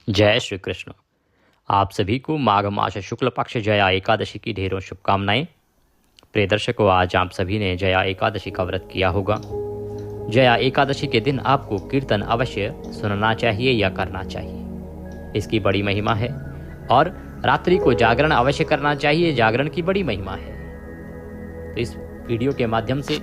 जय श्री कृष्ण। आप सभी को माघ मास शुक्ल पक्ष जया एकादशी की ढेरों शुभकामनाएं। प्रिय दर्शकों, आज आप सभी ने जया एकादशी का व्रत किया होगा। जया एकादशी के दिन आपको कीर्तन अवश्य सुनना चाहिए या करना चाहिए। इसकी बड़ी महिमा है। और रात्रि को जागरण अवश्य करना चाहिए, जागरण की बड़ी महिमा है। तो इस वीडियो के माध्यम से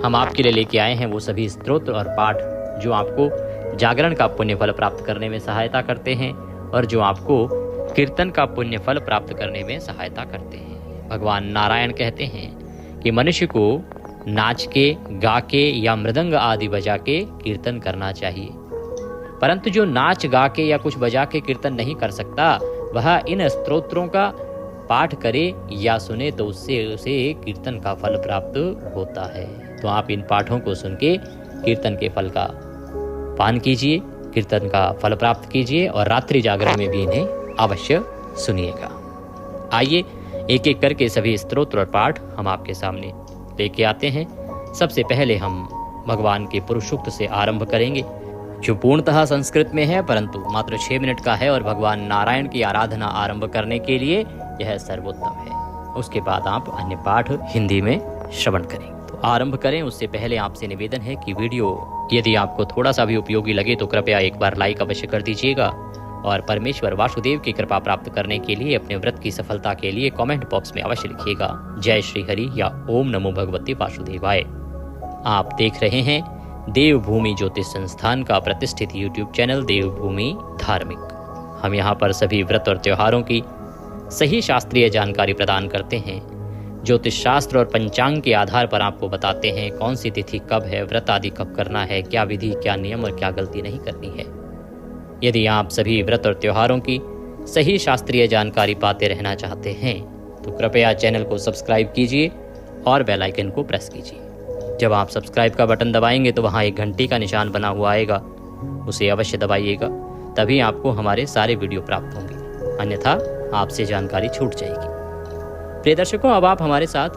हम आपके लिए लेके आए हैं वो सभी स्तोत्र और पाठ जो आपको जागरण का पुण्य फल प्राप्त करने में सहायता करते हैं और जो आपको कीर्तन का पुण्य फल प्राप्त करने में सहायता करते हैं। भगवान नारायण कहते हैं कि मनुष्य को नाच के, गा के या मृदंग आदि बजा के कीर्तन करना चाहिए, परंतु जो नाच गा के या कुछ बजा के कीर्तन नहीं कर सकता वह इन स्तोत्रों का पाठ करे या सुने तो उससे उसे कीर्तन का फल प्राप्त होता है। तो आप इन पाठों को सुन के कीर्तन के फल का पान कीजिए, कीर्तन का फल प्राप्त कीजिए और रात्रि जागरण में भी इन्हें अवश्य सुनिएगा। आइए एक एक करके सभी स्तोत्र और पाठ हम आपके सामने लेके आते हैं। सबसे पहले हम भगवान के पुरुष सूक्त से आरंभ करेंगे, जो पूर्णतः संस्कृत में है परंतु मात्र 6 मिनट का है और भगवान नारायण की आराधना आरंभ करने के लिए यह सर्वोत्तम है। उसके बाद आप अन्य पाठ हिंदी में श्रवण करें। तो आरंभ करें उससे पहले आपसे निवेदन है कि वीडियो यदि आपको थोड़ा सा भी उपयोगी लगे तो कृपया एक बार लाइक अवश्य कर दीजिएगा और परमेश्वर वासुदेव की कृपा प्राप्त करने के लिए अपने व्रत की सफलता के लिए कमेंट बॉक्स में अवश्य लिखिएगा जय श्री हरि या ओम नमो भगवते वासुदेवाय। आप देख रहे हैं देवभूमि ज्योतिष संस्थान का प्रतिष्ठित यूट्यूब चैनल देवभूमि धार्मिक। हम यहाँ पर सभी व्रत और त्योहारों की सही शास्त्रीय जानकारी प्रदान करते हैं। ज्योतिष शास्त्र और पंचांग के आधार पर आपको बताते हैं कौन सी तिथि कब है, व्रत आदि कब करना है, क्या विधि, क्या नियम और क्या गलती नहीं करनी है। यदि आप सभी व्रत और त्योहारों की सही शास्त्रीय जानकारी पाते रहना चाहते हैं तो कृपया चैनल को सब्सक्राइब कीजिए और बेल आइकन को प्रेस कीजिए। जब आप सब्सक्राइब का बटन दबाएंगे तो वहाँ एक घंटी का निशान बना हुआ आएगा, उसे अवश्य दबाइएगा, तभी आपको हमारे सारे वीडियो प्राप्त होंगे, अन्यथा आपसे जानकारी छूट जाएगी। प्रिय दर्शकों, अब आप हमारे साथ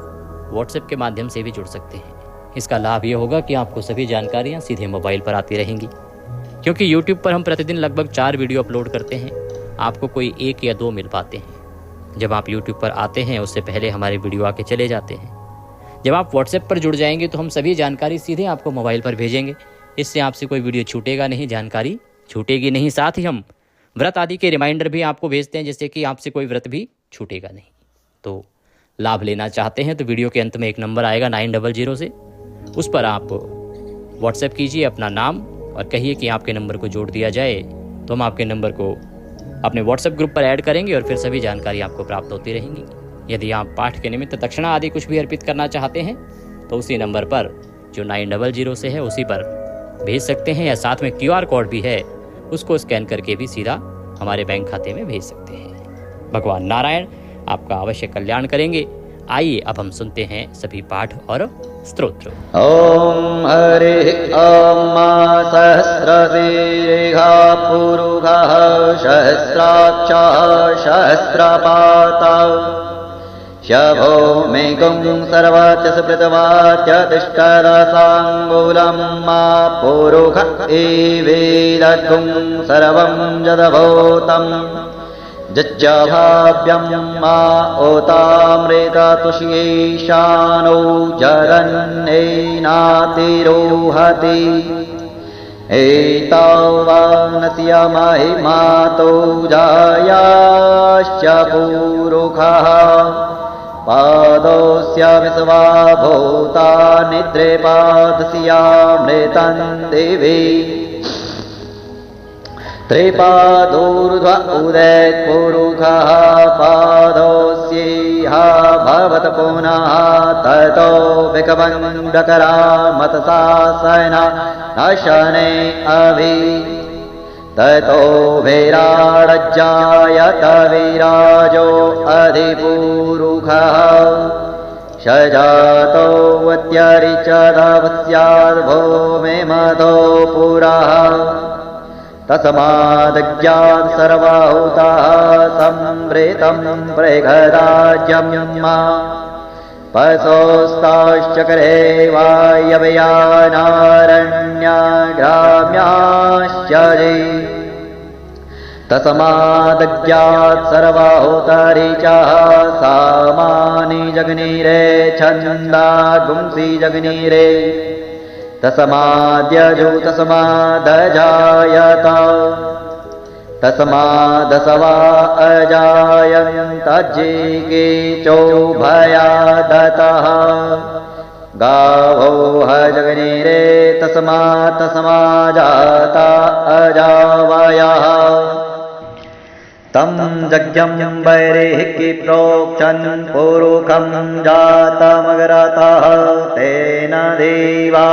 व्हाट्सएप के माध्यम से भी जुड़ सकते हैं। इसका लाभ ये होगा कि आपको सभी जानकारियाँ सीधे मोबाइल पर आती रहेंगी, क्योंकि यूट्यूब पर हम प्रतिदिन लगभग 4 वीडियो अपलोड करते हैं, आपको कोई 1 या 2 मिल पाते हैं। जब आप यूट्यूब पर आते हैं उससे पहले हमारे वीडियो आके चले जाते हैं। जब आप व्हाट्सएप पर जुड़ जाएंगे तो हम सभी जानकारी सीधे आपको मोबाइल पर भेजेंगे। इससे आपसे कोई वीडियो छूटेगा नहीं, जानकारी छूटेगी नहीं। साथ ही हम व्रत आदि के रिमाइंडर भी आपको भेजते हैं, जिससे कि आपसे कोई व्रत भी छूटेगा नहीं। तो लाभ लेना चाहते हैं तो वीडियो के अंत में एक नंबर आएगा 900 से, उस पर आप व्हाट्सएप कीजिए अपना नाम और कहिए कि आपके नंबर को जोड़ दिया जाए, तो हम आपके नंबर को अपने व्हाट्सएप ग्रुप पर ऐड करेंगे और फिर सभी जानकारी आपको प्राप्त होती रहेंगी। यदि आप पाठ के निमित्त दक्षिणा आदि कुछ भी अर्पित करना चाहते हैं तो उसी नंबर पर जो 900 से है उसी पर भेज सकते हैं, या साथ में QR कोड भी है, उसको स्कैन करके भी सीधा हमारे बैंक खाते में भेज सकते हैं। भगवान नारायण आपका अवश्य कल्याण करेंगे। आइए अब हम सुनते हैं सभी पाठ और स्तोत्र। ओम हरि ओम सहस्रशीर्षा पुरुषः सहस्राक्षा सहस्रपाता शभो मेघं सर्वस्य स्मृतवाच्य तिष्ठरसाङ्गूलं मा पुरुष एवेदगुं सर्वं जदभूतम् जज्जभाव्यं मा ओतामृततुष्येशानो जरन्नेनातिरोहति एतावानस्य महिमातो जायाश्च पुरुषः पादोऽस्य विश्वा भूता निद्रेपादस्यामृतं देवी त्रिपादोर्ध्व उदयपुरुषः पादोऽस्येह भवत पुनः ततो विकवन्दकरामतसासन नशने अभि ततो विराडज्जायत विराजो अधिपुरुषः सजातो व्यत्यरिचदवस्याद्भूमिमधो पुरः तस्मादज्ञात् सर्वभूताः संवृतं प्रेघराज्यं मा पशोस्ताश्चक्रे वायव्यानारण्याग्राम्याश्च तस्मादज्ञात् सर्वाहुतारी च सामानि जग्निरे छन्दागुंसि जग्निरे तस्माद्यजो तस्मादजायत तस्मादसवा अजायन्तज्जिगे चोभयादतः गावो हजग्निरे तस्मात् तस्माजाता अजावयः तं यज्ञं वैरेहि प्रोक्षन् पुरुखं जातमग्रतः तेन देवा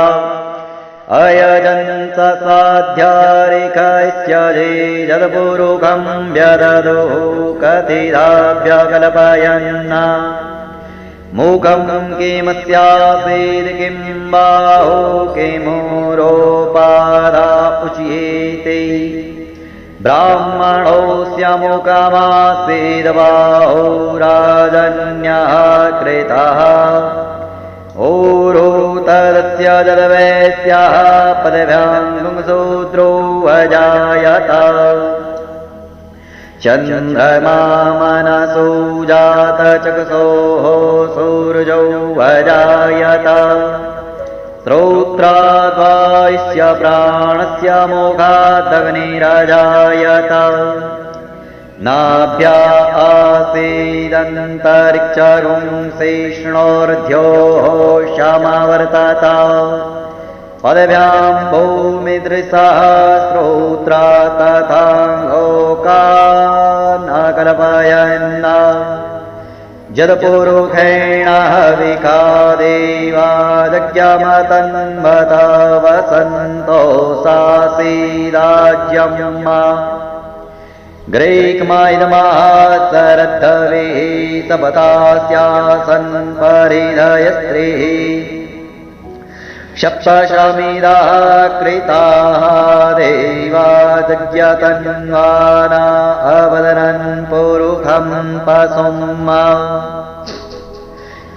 अयजन्त साध्यारिकैस्यजे यद्पुरुखं व्यददुः कथिताभ्यकल्पयन् मुखं किमस्यासीत् किं बाहु किमुरोपादा उच्येते ब्राह्मणोऽस्य मुखमासीद् बाहु राजन्यः कृतः ऊरो तदस्य जलवैस्यः पदभ्यां शूद्रो अजायत चन्द्रमा मनसो जात चक्षुः सूर्यौ अजायत श्रोत्राद्वायस्य प्राणस्य मुखादग्निरजायत नाभ्या आसीदन्तरिक्षगुंसिष्णोर्ध्योः क्षमवर्तत पदभ्यां भूमिदृशः श्रोत्रा तथाङ्घोकान् कल्पयन् यत्पुरुषेण हविकादेवा यज्ञमतन्वत वसन्तो सासीदाज्यम् ग्रीक्मायिदमासरद्धवे सपतास्यासन् परिधयस्त्रीः सप्तशमिदाः कृताः देवा यज्ञतन्वाना अवदनन् पुरुखं पशुम्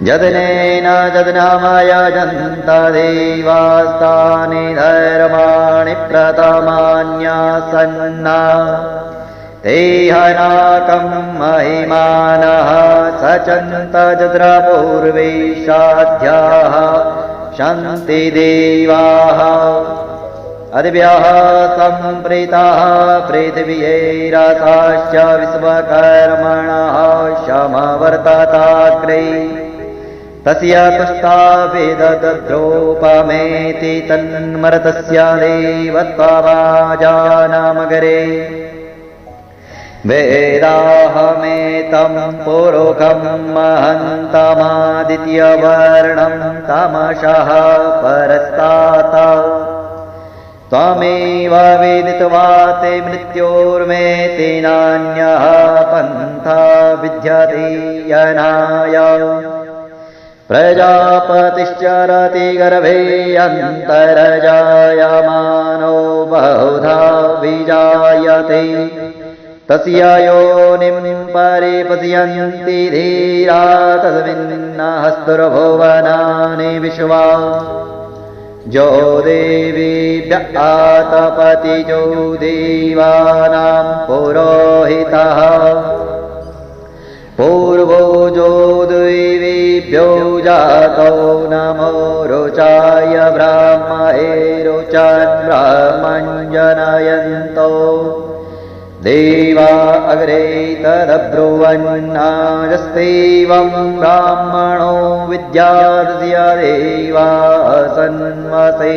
यदनेन यदनामयजन्त देवास्तानि धर्माणि प्रथमान्यासन्ना ते हनाकं महिमानः सचन्त जद्रपूर्वे साध्याः शन्ति देवाः अद्भ्यः सम्प्रीताः पृथिव्यैरसाश्च विश्वकर्मणः समवर्तताग्रे तस्य तुष्टावेदद्रोपमेति तन्मर्तस्य देवत्वभाजानमगरे वेदाहमेतं पुरुखं महन्तमादित्यवर्णं तमसः परस्तात् त्वमेव वेदित्वा ते मृत्योर्मेति नान्यः पन्था विद्यते यनाय प्रजापतिश्चरति गर्भे अन्तर्जायमानो बहुधा विजायते तस्य योनिं परिपश्यन्ति धीरा तस्मिन्नहस्तुर्भुवनानि विश्वा जो देवीभ्य आतपति जो देवानां पुरोहितः पूर्वो जो देवीभ्यो जातो नमो रुचाय ब्राह्मणे रुचान् ब्राह्मन् जनयन्तो देवा अग्रे तदब्रुवन्नाजस्तेवं ब्राह्मणो विद्यार्स्य देवा सन्वसे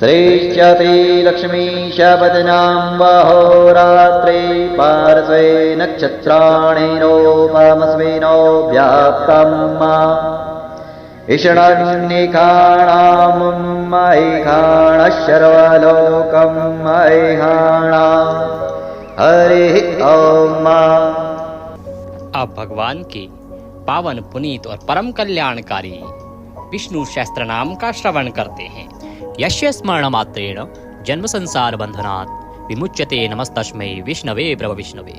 श्रेष्ठते लक्ष्मीशपदनां वहोरात्रे पार्श्वे नक्षत्राणि नोपमस्मिनो व्याप्तम् ईषणन्निखाणां महिखाणशर्वलोकं महिखाणा हरि ओम। अब भगवान के पावन पुनीत और परम कल्याणकारी विष्णु सहस्त्र नाम का श्रवण करते हैं। यस्य स्मरण मात्रेण जन्म संसार बंधनात् विमुच्यते। नमस्तस्मै विष्णवे प्रभविष्णवे।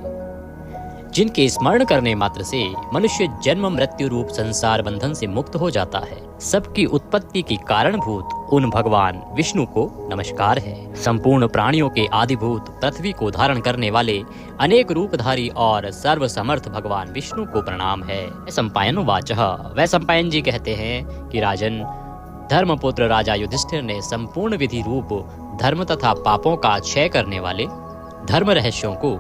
जिनके स्मरण करने मात्र से मनुष्य जन्म मृत्यु रूप संसार बंधन से मुक्त हो जाता है। सबकी उत्पत्ति की कारणभूत उन भगवान विष्णु को नमस्कार है। संपूर्ण प्राणियों के आदिभूत पृथ्वी को धारण करने वाले अनेक रूपधारी और सर्व समर्थ भगवान विष्णु को प्रणाम है। सम्पायन वाचः, वह सम्पायन जी कहते हैं कि राजन, धर्मपुत्र राजा युधिष्ठिर ने संपूर्ण विधि रूप धर्म तथा पापों का क्षय करने वाले धर्म रहस्यों को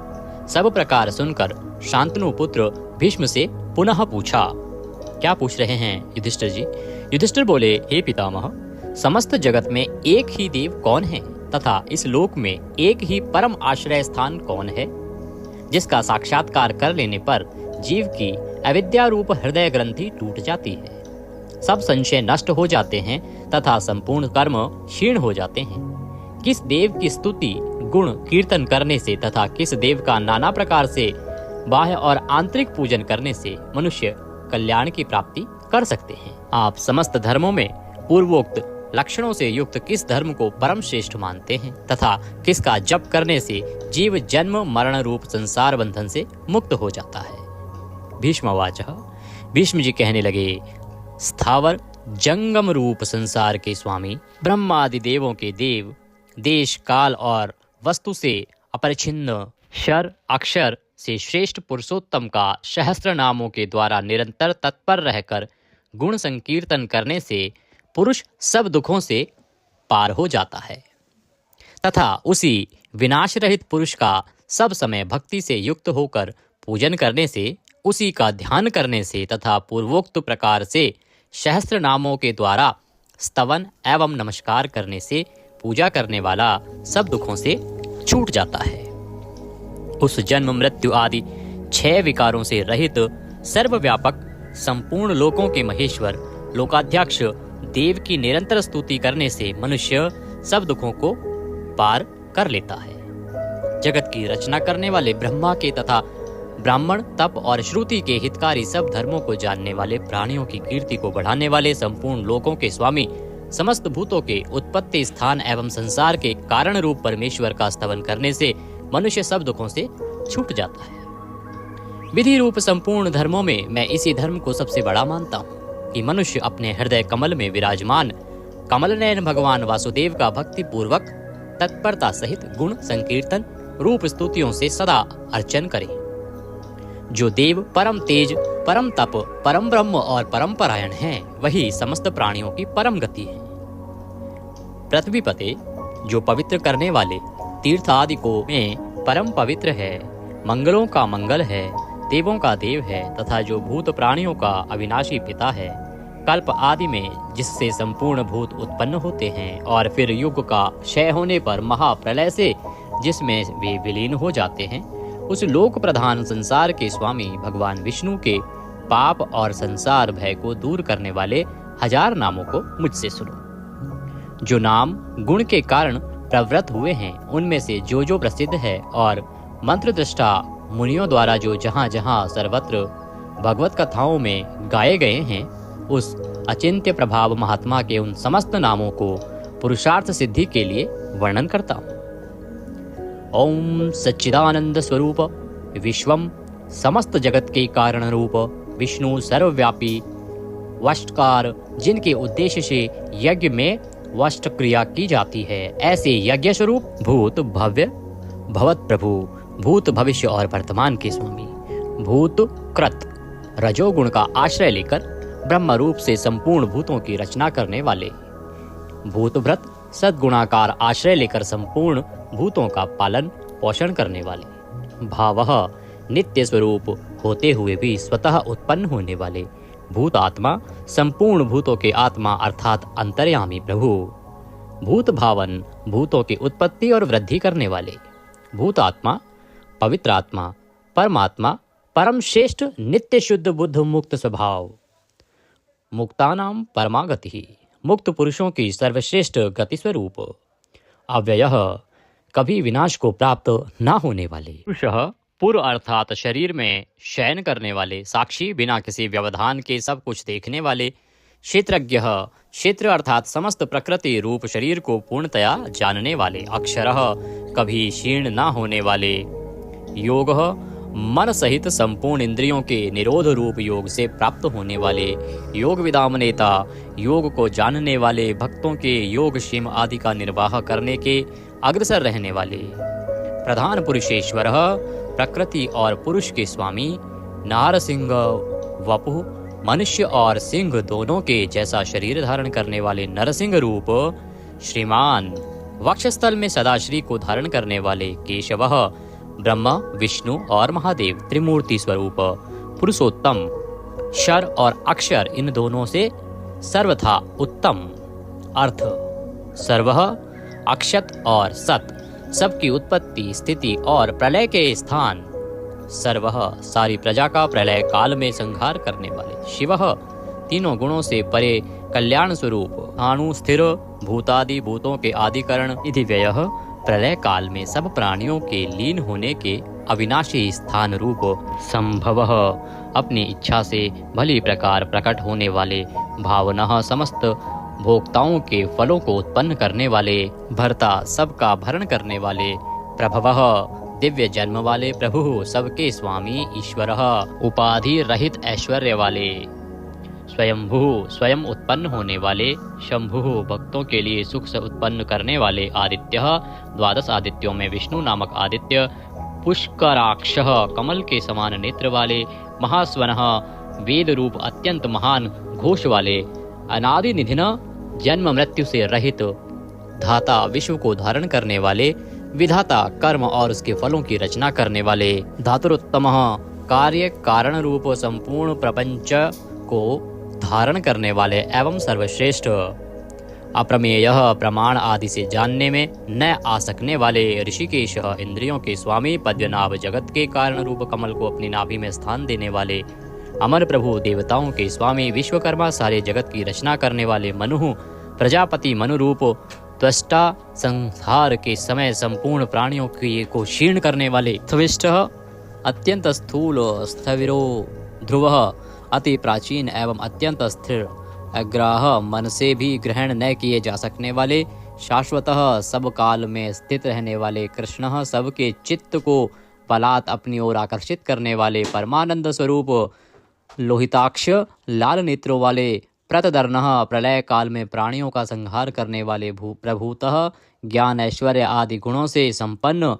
सब प्रकार सुनकर शांतनु पुत्र भीष्म से पुनः पूछा। क्या पूछ रहे हैं युधिष्ठिर जी? युधिष्ठिर बोले, हे पितामह, समस्त जगत में एक ही देव कौन है तथा इस लोक में एक ही परम आश्रय स्थान कौन है, जिसका साक्षात्कार कर लेने पर जीव की अविद्या रूप हृदय ग्रंथि टूट जाती है, सब संशय नष्ट हो जाते हैं तथा संपूर्ण कर्म क्षीण हो जाते हैं। किस देव की स्तुति गुण कीर्तन करने से तथा किस देव का नाना प्रकार से बाह्य और आंतरिक पूजन करने से मनुष्य कल्याण की प्राप्ति कर सकते हैं। आप समस्त धर्मों में पूर्वोक्त लक्षणों से युक्त किस धर्म को परम श्रेष्ठ मानते हैं तथा किसका जप करने से जीव जन्म मरण रूप संसार बंधन से मुक्त हो जाता है? भीष्मवाचः, भीष्म जी कहने लगे, स्थावर जंगम रूप संसार के स्वामी, ब्रह्मादि देवों के देव, देश काल और वस्तु से अपरिछिन्न, क्षर अक्षर से श्रेष्ठ पुरुषोत्तम का सहस्त्र नामों के द्वारा निरंतर तत्पर रहकर गुण संकीर्तन करने से पुरुष सब दुखों से पार हो जाता है तथा उसी विनाश रहित पुरुष का सब समय भक्ति से युक्त होकर पूजन करने से, उसी का ध्यान करने से तथा पूर्वोक्त प्रकार से सहस्त्र नामों के द्वारा स्तवन एवं नमस्कार करने से पूजा करने वाला सब दुखों से छूट जाता है। उस जन्म मृत्यु आदि 6 विकारों से रहित सर्वव्यापक संपूर्ण लोकों के महेश्वर लोकाध्यक्ष देव की निरंतर स्तुति करने से मनुष्य सब दुखों को पार कर लेता है। जगत की रचना करने वाले ब्रह्मा के तथा ब्राह्मण तप और श्रुति के हितकारी सब धर्मों को जानने वाले, प्राणियों की कीर्ति को बढ़ाने वाले, संपूर्ण लोकों के स्वामी, समस्त भूतों के उत्पत्ति स्थान एवं संसार के कारण रूप परमेश्वर का स्तवन करने से मनुष्य सब दुखों से छूट जाता है। विधि रूप संपूर्ण धर्मों में मैं इसी धर्म को सबसे बड़ा मानता हूँ कि मनुष्य अपने हृदय कमल में विराजमान कमल नयन भगवान वासुदेव का भक्ति पूर्वक तत्परता सहित गुण संकीर्तन रूप स्तुतियों से सदा अर्चन करे। जो देव परम तेज, परम तप, परम ब्रह्म और परम परायण हैं, वही समस्त प्राणियों की परम गति है। पृथ्वी पते, जो पवित्र करने वाले तीर्थ आदि को में परम पवित्र है, मंगलों का मंगल है, देवों का देव है तथा जो भूत प्राणियों का अविनाशी पिता है, कल्प आदि में जिससे संपूर्ण भूत उत्पन्न होते हैं और फिर युग का क्षय होने पर महाप्रलय से जिसमें वे विलीन हो जाते हैं, उस लोक प्रधान संसार के स्वामी भगवान विष्णु के पाप और संसार भय को दूर करने वाले 1000 नामों को मुझसे सुनो। जो नाम गुण के कारण प्रवृत्त हुए हैं, उनमें से जो जो प्रसिद्ध है और मंत्र दृष्टा मुनियों द्वारा जो जहाँ जहाँ सर्वत्र भगवत कथाओं में गाए गए हैं, उस अचिंत्य प्रभाव महात्मा के उन समस्त नामों को पुरुषार्थ सिद्धि के लिए वर्णन करता हूँ। ओम सच्चिदानंद स्वरूप विश्वम, समस्त जगत के कारण रूप विष्णु सर्वव्यापी वष्टकार, जिनके उद्देश्य से यज्ञ में वष्ट क्रिया की जाती है, ऐसे यज्ञ स्वरूप भूत भव्य भवत प्रभु, भूत भविष्य और वर्तमान के स्वामी, भूत कृत रजोगुण का आश्रय लेकर ब्रह्म रूप से संपूर्ण भूतों की रचना करने वाले, भूत व्रत सद्गुणाकार आश्रय लेकर संपूर्ण भूतों का पालन पोषण करने वाले, भावः नित्य स्वरूप होते हुए भी स्वतः उत्पन्न होने वाले, भूत आत्मा संपूर्ण भूतों के आत्मा अर्थात अंतर्यामी प्रभु, भूत भावन भूतों की उत्पत्ति और वृद्धि करने वाले, भूत आत्मा पवित्र आत्मा परमात्मा परम श्रेष्ठ नित्य शुद्ध बुद्ध मुक्त स्वभाव, मुक्तानाम परमागति, मुक्त पुरुषों की सर्वश्रेष्ठ गति स्वरूप, अव्ययः कभी विनाश को प्राप्त न होने वाले, पुरुषः पूर्व अर्थात शरीर में शयन करने वाले, साक्षी बिना किसी व्यवधान के सब कुछ देखने वाले, क्षेत्रज्ञः क्षेत्र अर्थात समस्त प्रकृति रूप शरीर को पूर्णतया जानने वाले, अक्षरः कभी क्षीण न होने वाले, योगः मन सहित संपूर्ण इंद्रियों के निरोध रूप योग से प्राप्त होने वाले योग विदाम नेता, योग को जानने वाले भक्तों के योग क्षेम आदि का निर्वाह करने के अग्रसर रहने वाले प्रधान पुरुषेश्वर, प्रकृति और पुरुष के स्वामी, नारसिंह वपु, मनुष्य और सिंह दोनों के जैसा शरीर धारण करने वाले नरसिंह रूप श्रीमान, वक्षस्थल में सदाश्री को धारण करने वाले केशव, ब्रह्मा, विष्णु और महादेव त्रिमूर्ति स्वरूप पुरुषोत्तम, शर और अक्षर इन दोनों से सर्वथा उत्तम, अर्थ सर्व, अक्षत और सत, सबकी उत्पत्ति, स्थिति और प्रलय के स्थान, सर्व सारी प्रजा का प्रलय काल में संहार करने वाले, शिव तीनों गुणों से परे कल्याण स्वरूप, अणु स्थिर, भूतादि भूतों के आदिकरण, इति व्यय प्रलय काल में सब प्राणियों के लीन होने के अविनाशी स्थान रूप, संभव अपनी इच्छा से भली प्रकार प्रकट होने वाले, भावना समस्त भोक्ताओं के फलों को उत्पन्न करने वाले, भर्ता सबका भरण करने वाले, प्रभव दिव्य जन्म वाले प्रभु, सबके स्वामी ईश्वर, उपाधि रहित ऐश्वर्य वाले, स्वयंभू स्वयं उत्पन्न होने वाले, शंभु भक्तों के लिए सुख से उत्पन्न करने वाले, आदित्य द्वादश आदित्यों में विष्णु नामक आदित्य, पुष्कराक्ष कमल के समान नेत्र वाले, महास्वन वेद रूप अत्यंत महान घोष वाले, अनादि निधिन जन्म मृत्यु से रहित, धाता विश्व को धारण करने वाले, विधाता कर्म और उसके फलों की रचना करने वाले, धातुरोत्तम कार्य कारण रूप संपूर्ण प्रपंच को धारण करने वाले एवं सर्वश्रेष्ठ, अप्रमेय प्रमाण आदि से जानने में न आ सकने वाले, ऋषिकेश इंद्रियों के स्वामी, पद्मनाभ जगत के कारण रूप कमल को अपनी नाभि में स्थान देने वाले, अमर प्रभु देवताओं के स्वामी, विश्वकर्मा सारे जगत की रचना करने वाले, मनु प्रजापति मनु रूप त्वष्टा, संहार के समय संपूर्ण प्राणियों को क्षीण करने वाले, स्विष्ट अत्यंत स्थूल, स्थविरो ध्रुव अति प्राचीन एवं अत्यंत स्थिर, अग्राह मन से भी ग्रहण न किए जा सकने वाले, शाश्वतः सब काल में स्थित रहने वाले, कृष्ण सबके चित्त को बलात् अपनी ओर आकर्षित करने वाले, परमानंद स्वरूप, लोहिताक्ष लाल नेत्रों वाले, प्रतदर्णः प्रलय काल में प्राणियों का संहार करने वाले, प्रभूतः ज्ञान ऐश्वर्य आदि गुणों से संपन्न,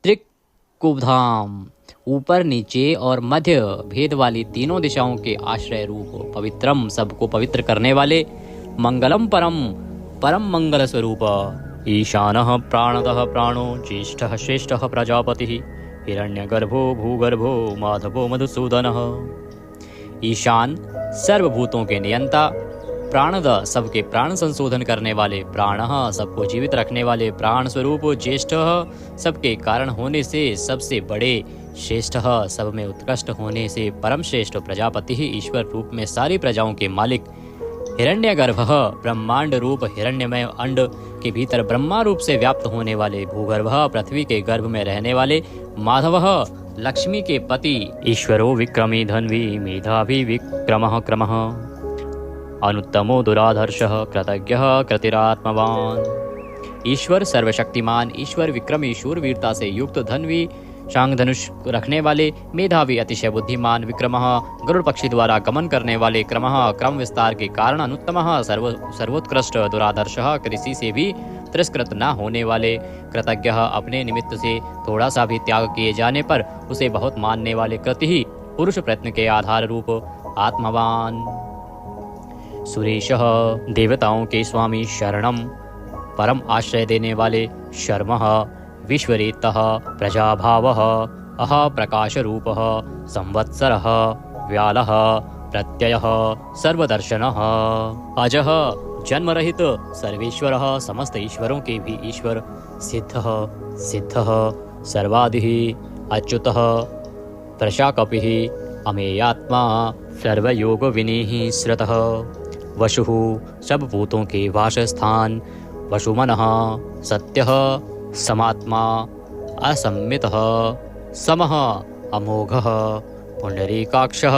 त्रिकुबधाम ऊपर नीचे और मध्य भेद वाली तीनों दिशाओं के आश्रय रूप, पवित्रम सबको पवित्र करने वाले, मंगलम परम परम मंगल स्वरूप, ईशानः प्राणतः प्राणो, ज्येष्ठः श्रेष्ठः प्रजापतिः, हिरण्यगर्भो भूगर्भो माधवो मधुसूदनः, ईशान सर्वभूतों के नियंता, प्राणद सबके प्राण संशोधन करने वाले, प्राणः सबको जीवित रखने वाले, प्राण स्वरूप, ज्येष्ठः सबके कारण होने से सबसे बड़े, श्रेष्ठः सब में उत्कृष्ट होने से परम श्रेष्ठ, प्रजापति ही ईश्वर रूप में सारी प्रजाओं के मालिक, हिरण्यगर्भः ब्रह्मांड रूप हिरण्यमय अंड के भीतर ब्रह्मा रूप से व्याप्त होने वाले, भूगर्भः पृथ्वी के गर्भ में रहने वाले, माधवः लक्ष्मी के पति, ईश्वरो विक्रमी धन्वी मेधावी विक्रमः क्रमः, अनुत्तमो दुराधर्षः कृतज्ञः कृतिरात्मवान, ईश्वर सर्वशक्तिमान, ईश्वर विक्रमी शूरवीरता से युक्त, धन्वी शांग धनुष रखने वाले, मेधावी अतिशय बुद्धिमान, विक्रमः गरुड़ पक्षी द्वारा गमन करने वाले, क्रमः क्रम विस्तार के कारण, अनुत्तमः सर्वोत्कृष्ट, दुरादर्शः किसी से भी तिरस्कृत न होने वाले, कृतज्ञः अपने निमित्त से थोड़ा सा भी त्याग किए जाने पर उसे बहुत मानने वाले, कृति ही पुरुष प्रयत्न के आधार रूप, आत्मवान, सुरेशः देवताओं के स्वामी, शरणम परम आश्रय देने वाले, शर्मः विश्वरेतः प्रजाभावः, अह प्रकाश रूपः, संवत्सरः व्यालः, प्रत्ययः सर्वदर्शनः, अजः जन्म रहित सर्वेश्वरः, समस्त ईश्वरों के भी ईश्वर, सिद्धः सिद्धः सर्वादिः, अच्युतः प्रशाकपिः, अमेयात्मा सर्वयोग विनीः श्रुतः, वसुः सब भूतों के वासस्थान, वसुमनः सत्यः समात्मा, असम्मितः समः अमोघः, पुंडरीकाक्षः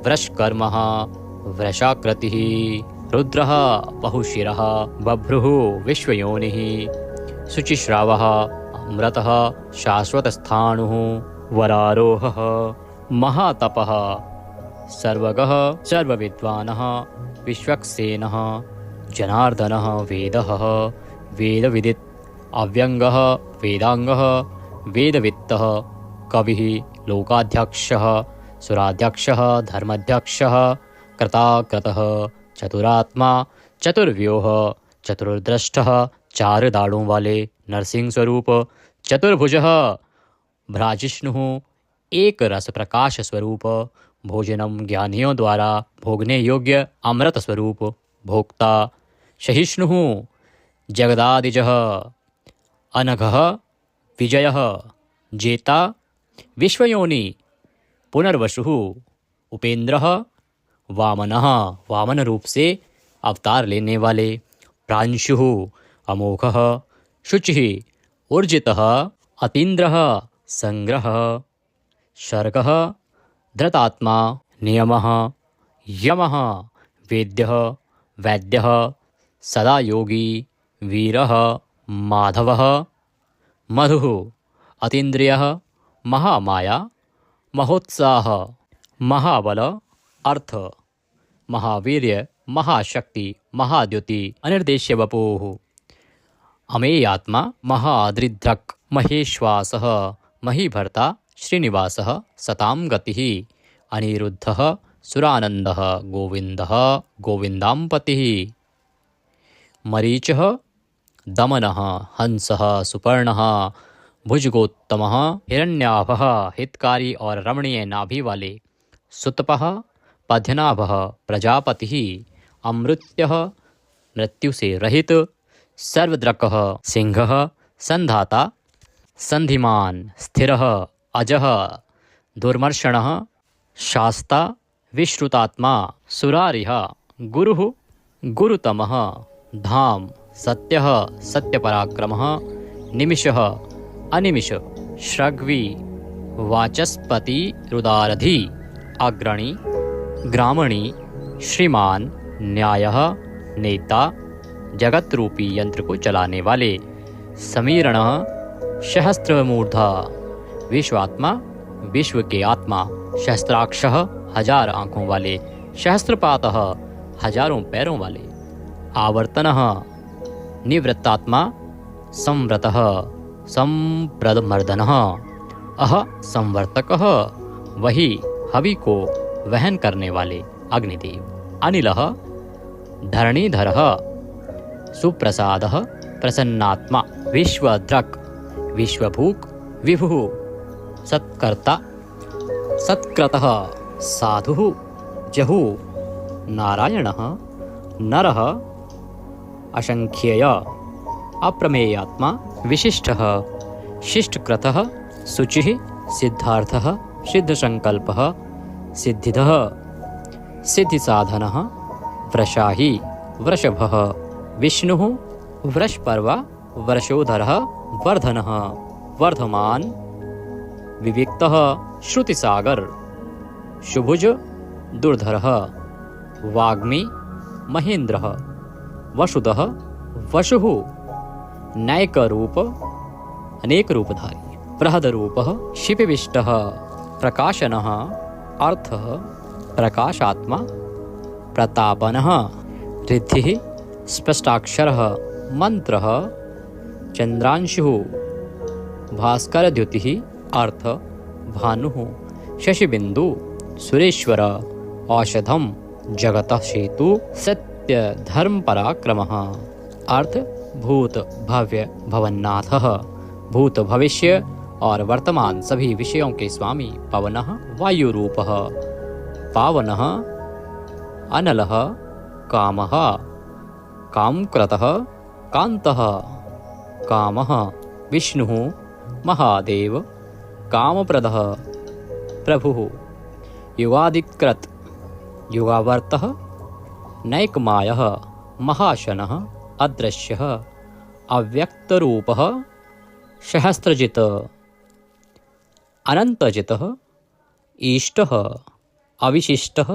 वृषकर्मः वृषाकृतिः, रुद्रः बहुशिरः, बभ्रुः विश्वयोनिः, शुचिश्रावः अमृतः शाश्वतस्थाणुः, वरारोहः महातपः सर्वगः सर्वविद्वानः विश्वक्सेनः जनार्दनः वेदः वेदविदित् अव्यङ्गः वेदाङ्गः वेदवित्तः कविः लोकाध्यक्षः सुराध्यक्षः धर्माध्यक्षः कृताकृतः चतुरात्मा चतुर्व्यूह चतुर्द्रष्टः चार दाढ़ों वाले नरसिंह स्वरूप चतुर्भुजः भ्राजिष्णुः एक रस प्रकाश स्वरूप भोजनम ज्ञानियों द्वारा भोगने योग्य अमृत स्वरूप भोक्ता सहिष्णुः जगदादिजः अनघः विजयः जेता विश्वयोनि पुनर्वसुः उपेंद्रः वामनः वामन रूप से अवतार लेने वाले प्रांशुः अमोघः शुचिः ऊर्जितः अतीन्द्रः संग्रह शर्गः धृतात्मा नियमः यमः वेद्यः वैद्यः सदा योगी वीरः माधवः मधुः अतीन्द्रियः महामाया महोत्साह महाबल अर्थ महावीर्य महाशक्ति महाद्युति अनिर्देश्य वपुः अमेयात्मा महादृद्रक् महेश्वासः महीभर्ता श्रीनिवासः सतां गतिः अनिरुद्धः सुरानन्दः गोविन्दः गोविन्दाम्पतिः मरीचः दमनः हंसः सुपर्णः भुजगोत्तमः हिरण्याभः हितकारी और रमणीय नाभि वाले सुतपः पद्यनाभः प्रजापतिः अमृत्यः मृत्यु से रहित सर्वद्रकः सिंहः संधाता संधिमान स्थिरः अजः दुर्मर्षणः शास्ता विश्रुतात्मा सुरारिः गुरुः गुरुतमः धाम सत्यः सत्यपराक्रमः निमिषः अनिमिष श्रग्वी वाचस्पति रुदारधि अग्रणी ग्रामणी श्रीमान न्यायः नेता जगत रूपी यंत्र को चलाने वाले समीरणः सहस्त्रमूर्धा विश्वात्मा विश्व के आत्मा सहस्त्राक्षः हजार आँखों वाले सहस्त्रपातः हजारों पैरों वाले आवर्तनः निवृत्तात्मा संव्रतः संप्रदमर्दनः अह संवर्तकः वही हवि को वहन करने वाले अग्निदेव अनिलः धरणीधरः सुप्रसादः प्रसन्नात्मा विश्वद्रक् विश्वभूक् विभुः सत्कर्ता सत्कृतः साधुः जहुः नारायणः नरः असंख्येय अप्रमेयात्मा विशिष्टः शिष्टकृतः शुचिः सिद्धार्थः सिद्धसंकल्पः सिद्धिदः सिद्धिसाधनः वृषाही वृषभः विष्णुः वृषपर्वा वृषोधरः वर्धनः वर्धमान विविक्तः श्रुतिसागर शुभुज दुर्धरः वाग्मी महेन्द्रः वसुदः वसुः नैकरूप अनेक रूपधारी बृहदरूपः शिपिविष्टः प्रकाशनः अर्थः प्रकाशात्मा प्रतापनः रिद्धिः स्पष्टाक्षरः मंत्रः चंद्रांशुः भास्करद्युतिः अर्थ भानुः शशिबिंदु सुरेश्वर औषधम जगतः सेतु सत्य धर्म पराक्रमः अर्थ भूत भव्य भवन्नाथः भूत भविष्य और वर्तमान सभी विषयों के स्वामी पवनः वायुरूपः पावनः अनलः कामः कामकृतः कान्तः कामः विष्णुः महादेव कामप्रदः प्रभुः युगादिकृत युगावर्तः नैकमायः महाशनः अदृश्यः अव्यक्तरूपः सहस्त्रजित् अनन्तजितः ईष्टः अविशिष्टः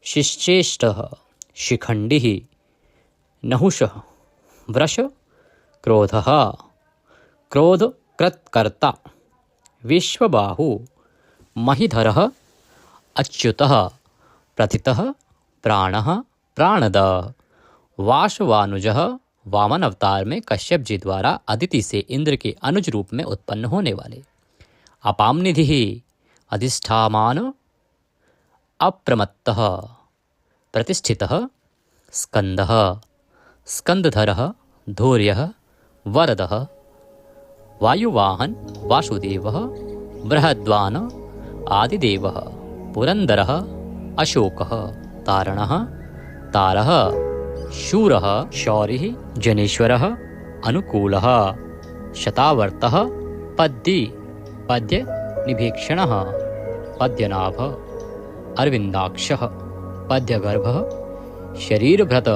शिश्चेष्टः शिखण्डिः नहुषः वृष क्रोधः क्रोधकृत्कर्ता विश्वबाहु महीधरः अच्युतः प्रथितः प्राणः प्राणदः वासवानुजः वामन अवतार में कश्यप जी द्वारा अदिति से इंद्र के अनुज रूप में उत्पन्न होने वाले। अपाम निधि अधिष्ठामान अप्रमत्तः प्रतिष्ठितः स्कंदः स्कंदधरः धैर्यः वरदः वायुवाहन वासुदेवः बृहद्वान आदिदेवः पुरंदरः अशोकः तारणः तारः शूरः शौरिः जनेश्वरः अनुकूलः शतावर्तः पद्य निभीक्षणः पद्यनाभः अरविंदाक्षः पद्यगर्भः शरीरभृत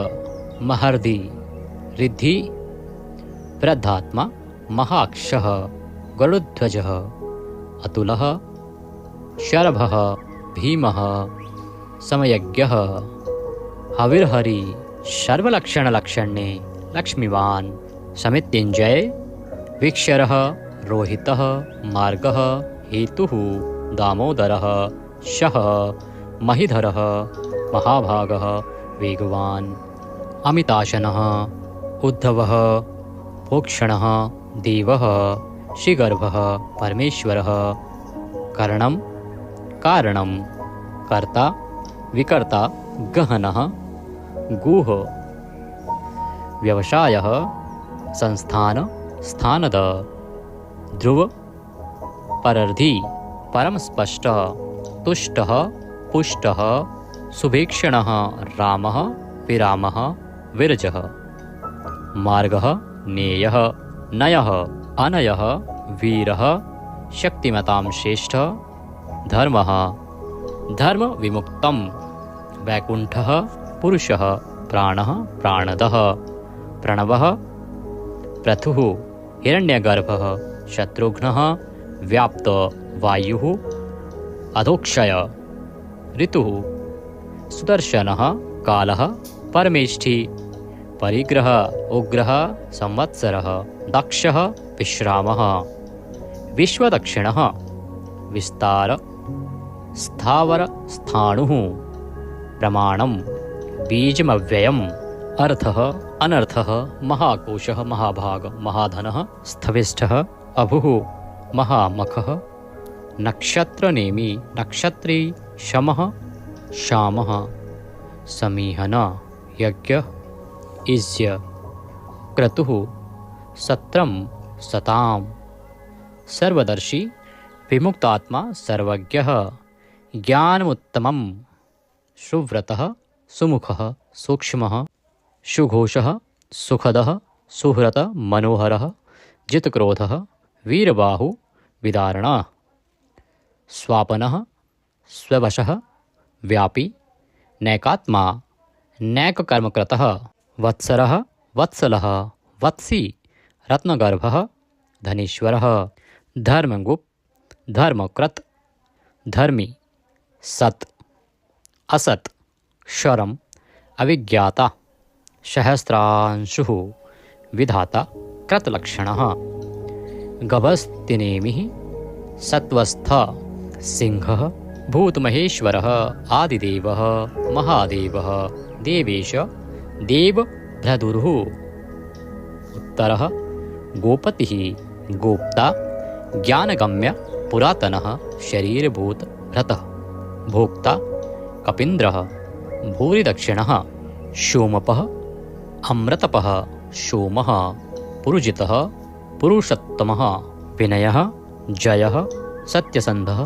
महर्दि रिद्धि वृद्धात्मा महाक्षः गरुध्वजः अतुलः शरभः भीमः समयज्ञः हविर्हरि सर्वलक्षणलक्षणे लक्ष्मीवान् समित्युञ्जय वीक्षरः रोहितः मार्गः हेतुः दामोदरः शः महीधरः महाभागः वेगवान् अमिताशनः उद्धवः भोक्षणः देवः श्रीगर्भः परमेश्वरः करणं कारणं कर्ता विकर्ता गहनः गुह व्यवसायः संस्थान स्थानद ध्रुव परर्धि परम स्पष्ट तुष्टः पुष्टः सुभीक्षणः रामः विरामः विरजः मार्गः नेयः नयः अनयः वीरः शक्तिमतां श्रेष्ठ धर्मः धर्म विमुक्तं वैकुंठः पुरुषः प्राणः प्राणदः प्रणवः पृथुः हिरण्यगर्भः शत्रुघ्नः व्याप्त वायुः अधोक्षय ऋतुः सुदर्शनः कालः परमेष्ठी परिग्रह उग्रः संवत्सरः दक्षः विश्रामः विश्वदक्षिणः विस्तार स्थावर स्थाणुः प्रमाणं बीजमव्ययम् अर्थः अनर्थः महाकोशः महाभाग महाधनः स्थविष्ठः अभुः महामखः नक्षत्रनेमि नक्षत्री शमः शामः समीहन यज्ञः इज्य क्रतुः सत्रं सतां सर्वदर्शी विमुक्तात्मा सर्वज्ञः ज्ञानमुत्तमं सुव्रतः सुमुखः सूक्ष्मः सुघोषः सुखदः सुहृत मनोहरः जितक्रोधः वीरबाहु विदारणः स्वापनः स्ववशः व्यापी नैकात्मा नैककर्मकृतः वत्सरः वत्सलः वत्सी रत्नगर्भः धनीश्वरः धर्मगुप्त धर्मकृत धर्मी सत् असत् क्षरम अविज्ञाता सहस्रांशुः विधाता कृतलक्षणः गभस्तिनेमिः सत्वस्थ सिंहः भूतमहेश्वरः आदिदेवः महादेवः देवेश देवभ्रदुरुः उत्तरः गोपतिः गोप्ता ज्ञानगम्य पुरातनः शरीरभूत भ्रतः भोक्ता कपीन्द्रः भूरिदक्षिणः सोमपः अमृतपः सोमः पुरुजितः पुरुषोत्तमः विनयः जयः सत्यसन्धः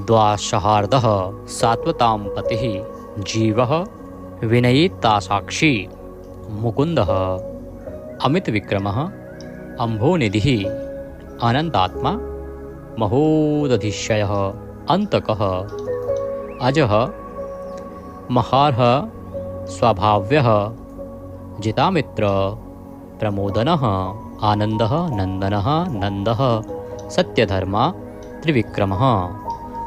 द्वाशहार्दः सात्वतां पतिः जीवः विनयितासाक्षी मुकुन्दः अमितविक्रमः अम्भोनिधिः अनन्तात्मा महोदधिशयः अन्तकः अजः महार्ह स्वभाव्यः जितामित्र प्रमोदनः आनन्दः नन्दनः नन्दः सत्यधर्मा त्रिविक्रमः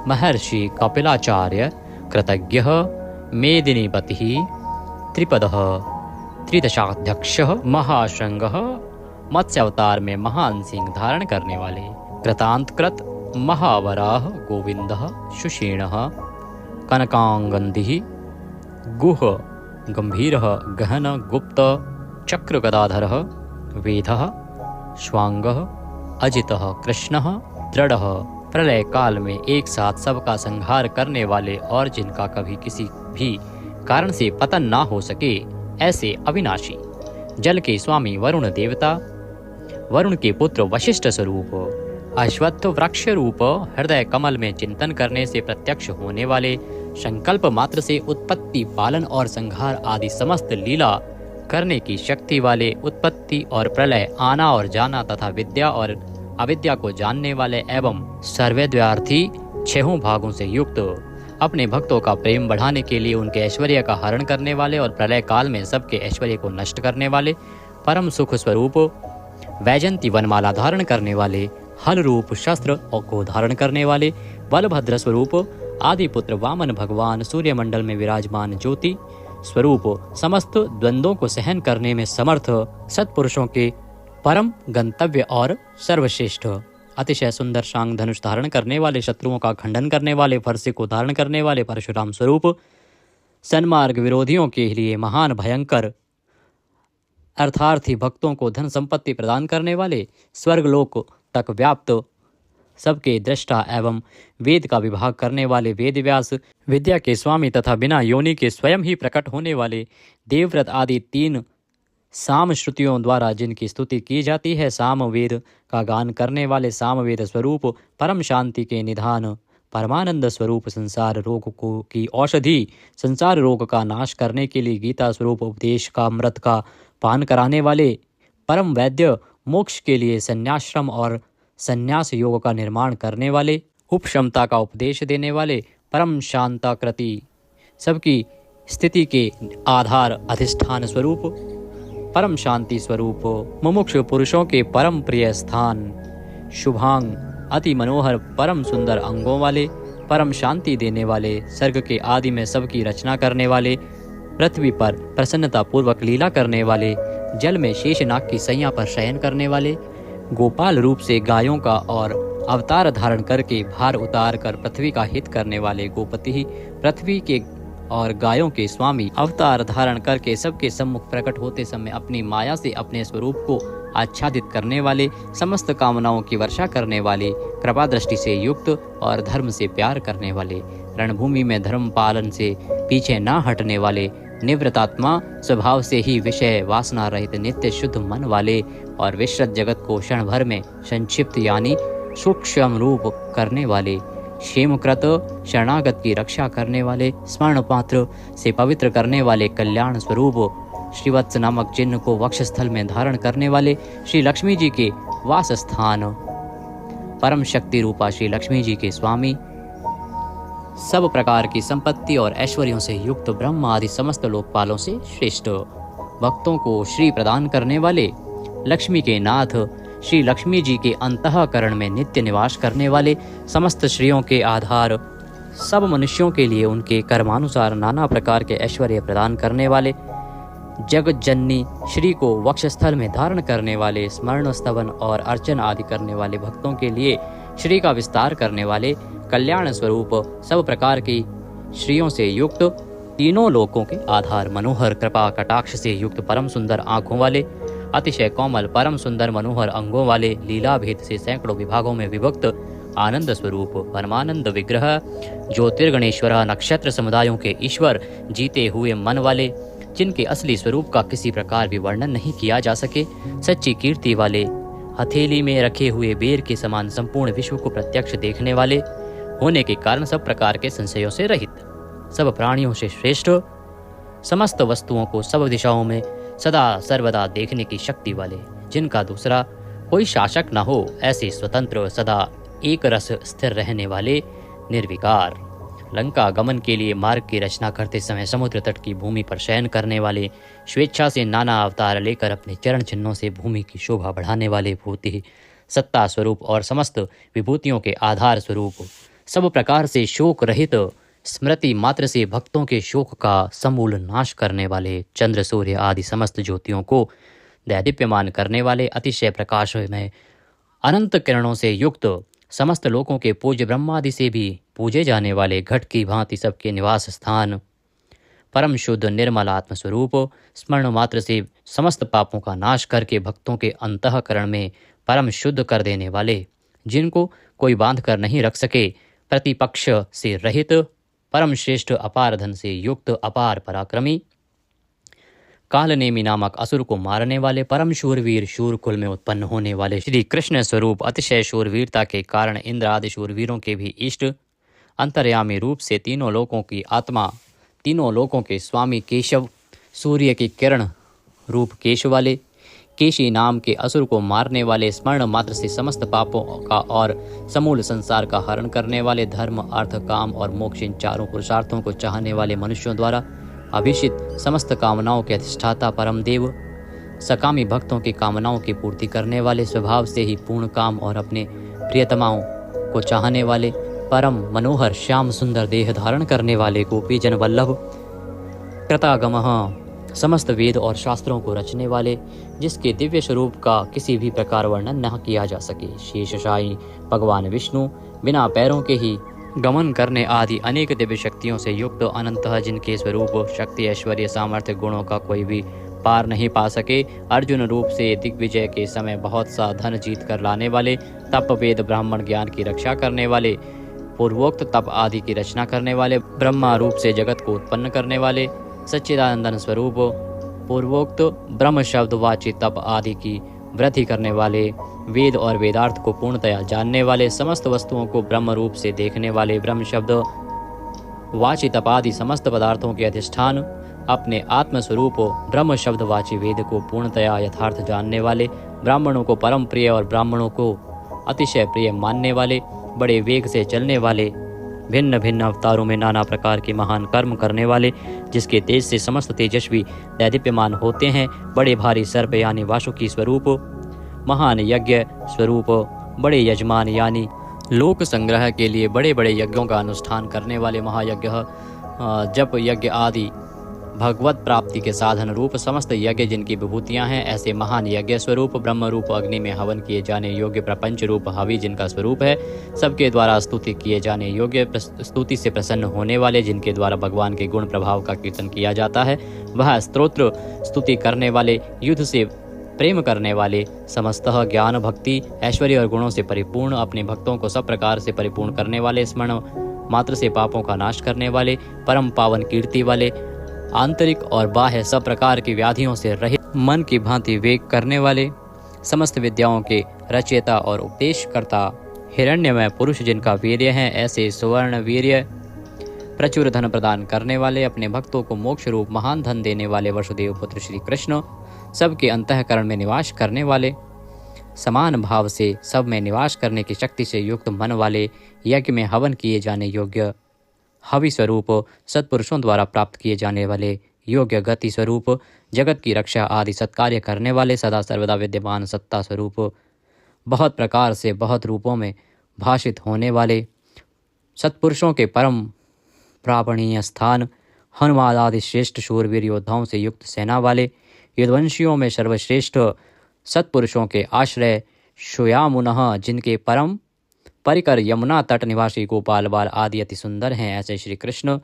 महर्षि कपिलाचार्य कृतज्ञः मेदिनीपतिः त्रिपदः त्रिदशाध्यक्षः महाशृंगः मत्स्य अवतार में महान सिंह धारण करने वाले कृतांतकृत महावराह गोविंदः सुषेणः कनकांगन्धिः गुह गंभीरः गहन गुप्त चक्रगदाधरः वेदः श्वांगः अजितः कृष्णः दृढ़ः। प्रलय काल में एक साथ सबका संहार करने वाले और जिनका कभी किसी भी कारण से पतन ना हो सके, ऐसे अविनाशी। जल के स्वामी वरुण देवता, वरुण के पुत्र वशिष्ठ स्वरूप, अश्वत्थ वृक्ष रूप, हृदय कमल में चिंतन करने से प्रत्यक्ष होने वाले, संकल्प मात्र से उत्पत्ति पालन और संहार आदि समस्त लीला करने की शक्ति वाले, उत्पत्ति और प्रलय, आना और जाना तथा विद्या और अविद्या को जानने वाले एवं सर्वव्यार्थी छहों भागों से युक्त, अपने भक्तों का प्रेम बढ़ाने के लिए उनके ऐश्वर्य का हरण करने वाले और प्रलय काल में सबके ऐश्वर्य को नष्ट करने वाले, परम सुख स्वरूप, वैजंती वनमाला धारण करने वाले, हल रूप शस्त्र को धारण करने वाले, बलभद्र स्वरूप, आदि पुत्र वामन भगवान, सूर्यमंडल में विराजमान ज्योति स्वरूप, समस्त द्वंद्वों को सहन करने में समर्थ, सत्पुरुषों के परम गंतव्य और सर्वश्रेष्ठ, अतिशय सुंदर शांग धनुष धारण करने वाले, शत्रुओं का खंडन करने वाले, फरसे को धारण करने वाले, परशुराम स्वरूप, सन्मार्ग विरोधियों के लिए महान भयंकर, अर्थार्थी भक्तों को धन संपत्ति प्रदान करने वाले, स्वर्गलोक तक व्याप्त, सबके दृष्टा एवं वेद का विभाग करने वाले वेदव्यास, विद्या के स्वामी तथा बिना योनि के स्वयं ही प्रकट होने वाले, देवव्रत आदि 3 साम श्रुतियों द्वारा जिनकी स्तुति की जाती है, सामवेद का गान करने वाले, सामवेद स्वरूप, परम शांति के निधान, परमानंद स्वरूप, संसार रोग को की औषधि, संसार रोग का नाश करने के लिए गीता स्वरूप, उपदेश का अमृत का पान कराने वाले, परम वैद्य, मोक्ष के लिए संन्याश्रम और संन्यास योग का निर्माण करने वाले, उपशमता का उपदेश देने वाले, परम शांताकृति, सबकी स्थिति के आधार अधिष्ठान स्वरूप, परम शांति स्वरूप, मुमुक्षु पुरुषों के परम प्रिय स्थान, शुभांग, अति मनोहर परम सुंदर अंगों वाले, परम शांति देने वाले, सर्ग के आदि में सबकी रचना करने वाले, पृथ्वी पर प्रसन्नता पूर्वक लीला करने वाले, जल में शेषनाग की सैया पर शयन करने वाले, गोपाल रूप से गायों का और अवतार धारण करके भार उतार कर पृथ्वी का हित करने वाले गोपति, पृथ्वी के और गायों के स्वामी, अवतार धारण करके सबके सम्मुख प्रकट होते समय अपनी माया से अपने स्वरूप को आच्छादित करने वाले, समस्त कामनाओं की वर्षा करने वाले, कृपा दृष्टि से युक्त और धर्म से प्यार करने वाले, रणभूमि में धर्म पालन से पीछे न हटने वाले, निवृत्तात्मा स्वभाव से ही विषय वासना रहित नित्य शुद्ध मन वाले और विश्रत जगत को क्षण भर में संक्षिप्त यानी सूक्ष्म रूप करने वाले, क्षेमकृत शरणागत की रक्षा करने वाले, स्वर्ण पात्र से पवित्र करने वाले, कल्याण स्वरूप श्रीवत्स नामक चिन्ह को वक्षस्थल में धारण करने वाले, श्री लक्ष्मी जी के वास स्थान, परम शक्ति रूपा श्री लक्ष्मी जी के स्वामी, सब प्रकार की संपत्ति और ऐश्वर्यों से युक्त, ब्रह्म आदि समस्त लोकपालों से श्रेष्ठ, भक्तों को श्री प्रदान करने वाले, लक्ष्मी के नाथ, श्री लक्ष्मी जी के अंतःकरण में नित्य निवास करने वाले, समस्त श्रियों के आधार, सब मनुष्यों के लिए उनके कर्मानुसार नाना प्रकार के ऐश्वर्य प्रदान करने वाले, जगत जननी श्री को वक्षस्थल में धारण करने वाले, स्मरण स्तवन और अर्चन आदि करने वाले भक्तों के लिए श्री का विस्तार करने वाले, कल्याण स्वरूप, सब प्रकार की श्रियों से युक्त, तीनों लोकों के आधार, मनोहर कृपा कटाक्ष से युक्त, परम सुंदर आँखों वाले, अतिशय कोमल परम सुंदर मनोहर अंगों वाले, लीला भेद से सैकड़ों विभागों में विभक्त, आनंद स्वरूप, परमानंद विग्रह, ज्योतिर्गणेश्वर, नक्षत्र समुदायों के ईश्वर, जीते हुए मन वाले, जिनके असली स्वरूप का किसी प्रकार भी वर्णन नहीं किया जा सके, सच्ची कीर्ति वाले, हथेली में रखे हुए बेर के समान संपूर्ण विश्व को प्रत्यक्ष देखने वाले होने के कारण सब प्रकार के संशयों से रहित, सब प्राणियों से श्रेष्ठ, समस्त वस्तुओं को सब दिशाओं में सदा सर्वदा देखने की शक्ति वाले, जिनका दूसरा कोई शासक न हो, ऐसे स्वतंत्र सदा एक रस स्थिर रहने वाले, निर्विकार, लंका गमन के लिए मार्ग की रचना करते समय समुद्र तट की भूमि पर शयन करने वाले, स्वेच्छा से नाना अवतार लेकर अपने चरण चिन्हों से भूमि की शोभा बढ़ाने वाले, भूति सत्ता स्वरूप और समस्त विभूतियों के आधार स्वरूप, सब प्रकार से शोक रहित, स्मृति मात्र से भक्तों के शोक का समूल नाश करने वाले, चंद्र सूर्य आदि समस्त ज्योतियों को दैदीप्यमान करने वाले, अतिशय प्रकाश में अनंत किरणों से युक्त, समस्त लोकों के पूज्य ब्रह्मादि से भी पूजे जाने वाले घट की भांति सबके निवास स्थान, परम शुद्ध निर्मल आत्मस्वरूप, स्मरण मात्र से समस्त पापों का नाश करके भक्तों के अंतःकरण में परम शुद्ध कर देने वाले, जिनको कोई बांध कर नहीं रख सके, प्रतिपक्ष से रहित, परम श्रेष्ठ अपार धन से युक्त, अपार पराक्रमी, कालनेमी नामक असुर को मारने वाले, परम शूरवीर, शूरकुल में उत्पन्न होने वाले श्री कृष्ण स्वरूप, अतिशय शूरवीरता के कारण इंद्र आदि शूरवीरों के भी इष्ट, अंतर्यामी रूप से तीनों लोकों की आत्मा, तीनों लोकों के स्वामी केशव, सूर्य की किरण रूप केश वाले, केशी नाम के असुर को मारने वाले, स्मरण मात्र से समस्त पापों का और समूल संसार का हरण करने वाले, धर्म अर्थ काम और मोक्ष इन चारों पुरुषार्थों को चाहने वाले मनुष्यों द्वारा अभिषित, समस्त कामनाओं के अधिष्ठाता परम देव, सकामी भक्तों की कामनाओं की पूर्ति करने वाले, स्वभाव से ही पूर्ण काम और अपने प्रियतमाओं को चाहने वाले, परम मनोहर श्याम सुंदर देह धारण करने वाले, गोपी जन वल्लभ, कृतागमः, समस्त वेद और शास्त्रों को रचने वाले, जिसके दिव्य स्वरूप का किसी भी प्रकार वर्णन न किया जा सके, शेषशायी भगवान विष्णु, बिना पैरों के ही गमन करने आदि अनेक दिव्य शक्तियों से युक्त, अनंतः जिनके स्वरूप शक्ति ऐश्वर्य सामर्थ्य गुणों का कोई भी पार नहीं पा सके, अर्जुन रूप से दिग्विजय के समय बहुत सा धन जीत कर लाने वाले, तप वेद ब्राह्मण ज्ञान की रक्षा करने वाले, पूर्वोक्त तप आदि की रचना करने वाले, ब्रह्मा रूप से जगत को उत्पन्न करने वाले, सच्चिदानंदन स्वरूप, पूर्वोक्त ब्रह्म शब्द वाची तप आदि की वृद्धि करने वाले, वेद और वेदार्थ को पूर्णतया जानने वाले, समस्त वस्तुओं को ब्रह्म रूप से देखने वाले, ब्रह्म शब्द वाची तप आदि समस्त पदार्थों के अधिष्ठान, अपने आत्मस्वरूप ब्रह्म शब्द वाची वेद को पूर्णतया यथार्थ जानने वाले, ब्राह्मणों को परम प्रिय और ब्राह्मणों को अतिशय प्रिय मानने वाले, बड़े वेग से चलने वाले, भिन्न भिन्न अवतारों में नाना प्रकार के महान कर्म करने वाले, जिसके तेज से समस्त तेजस्वी दैदीप्यमान होते हैं, बड़े भारी सर्प यानी वासुकी स्वरूप, महान यज्ञ स्वरूप, बड़े यजमान यानी लोक संग्रह के लिए बड़े बड़े यज्ञों का अनुष्ठान करने वाले, महायज्ञ जप यज्ञ आदि भगवत प्राप्ति के साधन रूप समस्त यज्ञ जिनकी विभूतियां हैं, ऐसे महान यज्ञ स्वरूप, ब्रह्म रूप अग्नि में हवन किए जाने योग्य प्रपंच रूप हवि जिनका स्वरूप है, सबके द्वारा स्तुति किए जाने योग्य, स्तुति से प्रसन्न होने वाले, जिनके द्वारा भगवान के गुण प्रभाव का कीर्तन किया जाता है, वह स्तोत्र स्तुति करने वाले, युद्ध से प्रेम करने वाले, समस्तः ज्ञान भक्ति ऐश्वर्य और गुणों से परिपूर्ण, अपने भक्तों को सब प्रकार से परिपूर्ण करने वाले, स्मरण मात्र से पापों का नाश करने वाले, परम पावन कीर्ति वाले, आंतरिक और बाह्य सब प्रकार की व्याधियों से रहित, मन की भांति वेग करने वाले, समस्त विद्याओं के रचयिता और उपदेशकर्ता, हिरण्यमय पुरुष जिनका वीर्य है, ऐसे सुवर्ण वीर्य प्रचुर धन प्रदान करने वाले, अपने भक्तों को मोक्ष रूप महान धन देने वाले, वसुदेव पुत्र श्री कृष्ण, सबके अंतःकरण में निवास करने वाले, समान भाव से सब में निवास करने की शक्ति से युक्त मन वाले, यज्ञ में हवन किए जाने योग्य हवि स्वरूप, सत्पुरुषों द्वारा प्राप्त किए जाने वाले योग्य गति स्वरूप, जगत की रक्षा आदि सत्कार्य करने वाले, सदा सर्वदा विद्यमान सत्ता स्वरूप, बहुत प्रकार से बहुत रूपों में भाषित होने वाले, सत्पुरुषों के परम प्रापणीय स्थान, हनुमान आदि श्रेष्ठ शूरवीर योद्धाओं से युक्त सेना वाले, यदुवंशियों में सर्वश्रेष्ठ सत्पुरुषों के आश्रय, शुयामुनः जिनके परम परिकर यमुना तट निवासी गोपाल बाल आदि अति सुंदर हैं, ऐसे श्री कृष्ण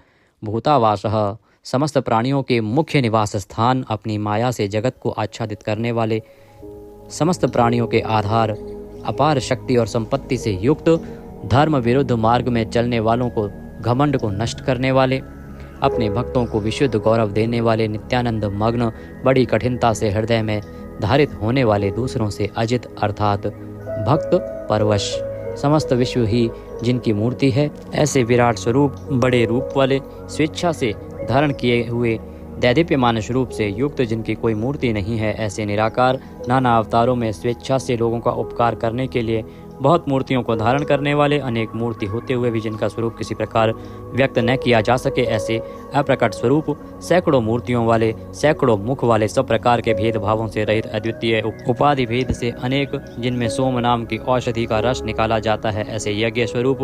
भूतावासः समस्त प्राणियों के मुख्य निवास स्थान, अपनी माया से जगत को आच्छादित करने वाले, समस्त प्राणियों के आधार, अपार शक्ति और संपत्ति से युक्त, धर्म विरुद्ध मार्ग में चलने वालों को घमंड को नष्ट करने वाले, अपने भक्तों को विशुद्ध गौरव देने वाले, नित्यानंद मग्न, बड़ी कठिनता से हृदय में धारित होने वाले, दूसरों से अजित अर्थात भक्त परवश, समस्त विश्व ही जिनकी मूर्ति है, ऐसे विराट स्वरूप, बड़े रूप वाले, स्वेच्छा से धारण किए हुए, दैदीप्यमान स्वरूप से युक्त, जिनकी कोई मूर्ति नहीं है, ऐसे निराकार, नाना अवतारों में स्वेच्छा से लोगों का उपकार करने के लिए बहुत मूर्तियों को धारण करने वाले, अनेक मूर्ति होते हुए भी जिनका स्वरूप किसी प्रकार व्यक्त न किया जा सके, ऐसे अप्रकट स्वरूप, सैकड़ों मूर्तियों वाले, सैकड़ों मुख वाले, सब प्रकार के भेदभावों से रहित, अद्वितीय उपाधि भेद से अनेक, जिनमें सोम नाम की औषधि का रस निकाला जाता है, ऐसे यज्ञ स्वरूप,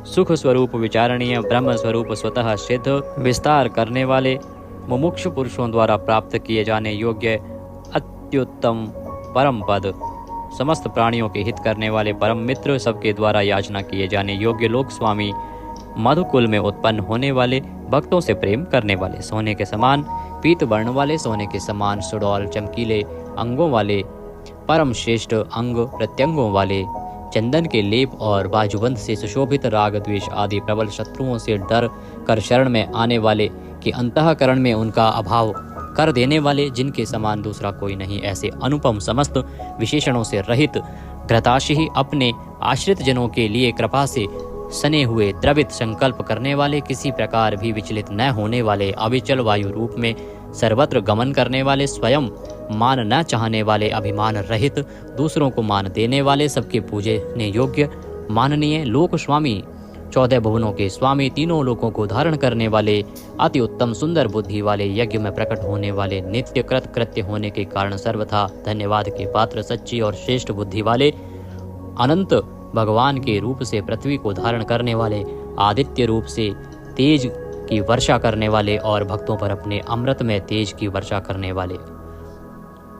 सुख स्वरूप, विचारणीय ब्रह्म स्वरूप, स्वतः सिद्ध, विस्तार करने वाले, मुमुक्षु पुरुषों द्वारा प्राप्त किए जाने योग्य अत्युत्तम परम पद, समस्त प्राणियों के हित करने वाले परम मित्र, सबके द्वारा याचना किए जाने योग्य लोक स्वामी, मधुकुल में उत्पन्न होने वाले, भक्तों से प्रेम करने वाले, सोने के समान पीत वर्ण वाले, सोने के समान सुडौल चमकीले अंगों वाले, परम श्रेष्ठ अंग प्रत्यंगों वाले, चंदन के लेप और बाजूबंद से सुशोभित, राग द्वेष आदि प्रबल शत्रुओं से डर कर शरण में आने वाले, कि अंतःकरण में उनका अभाव कर देने वाले, जिनके समान दूसरा कोई नहीं, ऐसे अनुपम समस्त विशेषणों से रहित, घृताशी अपने आश्रित जनों के लिए कृपा से सने हुए, द्रवित संकल्प करने वाले, किसी प्रकार भी विचलित न होने वाले, अविचल वायु रूप में सर्वत्र गमन करने वाले, स्वयं मान न चाहने वाले, अभिमान रहित, दूसरों को मान देने वाले, सबके पूजने योग्य माननीय लोक स्वामी, 14 भुवनों के स्वामी, तीनों लोकों को धारण करने वाले, अति उत्तम सुंदर बुद्धि वाले, यज्ञ में प्रकट होने वाले, नित्य कृत कृत्य होने के कारण सर्वथा धन्यवाद के पात्र, सच्ची और श्रेष्ठ बुद्धि वाले, अनंत भगवान के रूप से पृथ्वी को धारण करने वाले, आदित्य रूप से तेज की वर्षा करने वाले और भक्तों पर अपने अमृत में तेज की वर्षा करने वाले,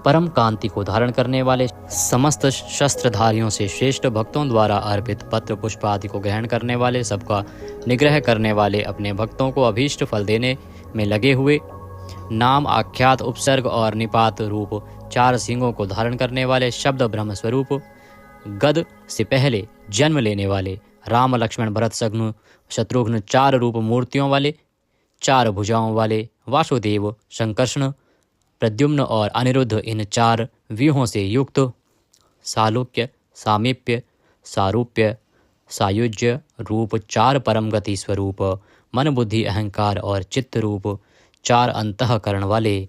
परम कांति को धारण करने वाले, समस्त शस्त्रधारियों से श्रेष्ठ, भक्तों द्वारा अर्पित पत्र पुष्प आदि को ग्रहण करने वाले, सबका निग्रह करने वाले, अपने भक्तों को अभीष्ट फल देने में लगे हुए, नाम आख्यात उपसर्ग और निपात रूप 4 सिंगों को धारण करने वाले, शब्द ब्रह्म स्वरूप, गद से पहले जन्म लेने वाले, राम लक्ष्मण भरत शत्रुघ्न 4 रूप मूर्तियों वाले, 4 भुजाओं वाले, वासुदेव संकर्षण प्रद्युम्न और अनिरुद्ध, इन 4 व्यूहों से युक्त, सालोक्य सामीप्य सारूप्य सायुज्य रूप 4 परम गति स्वरूप, मन बुद्धि अहंकार और चित्त रूप 4 अंतःकरण वाले,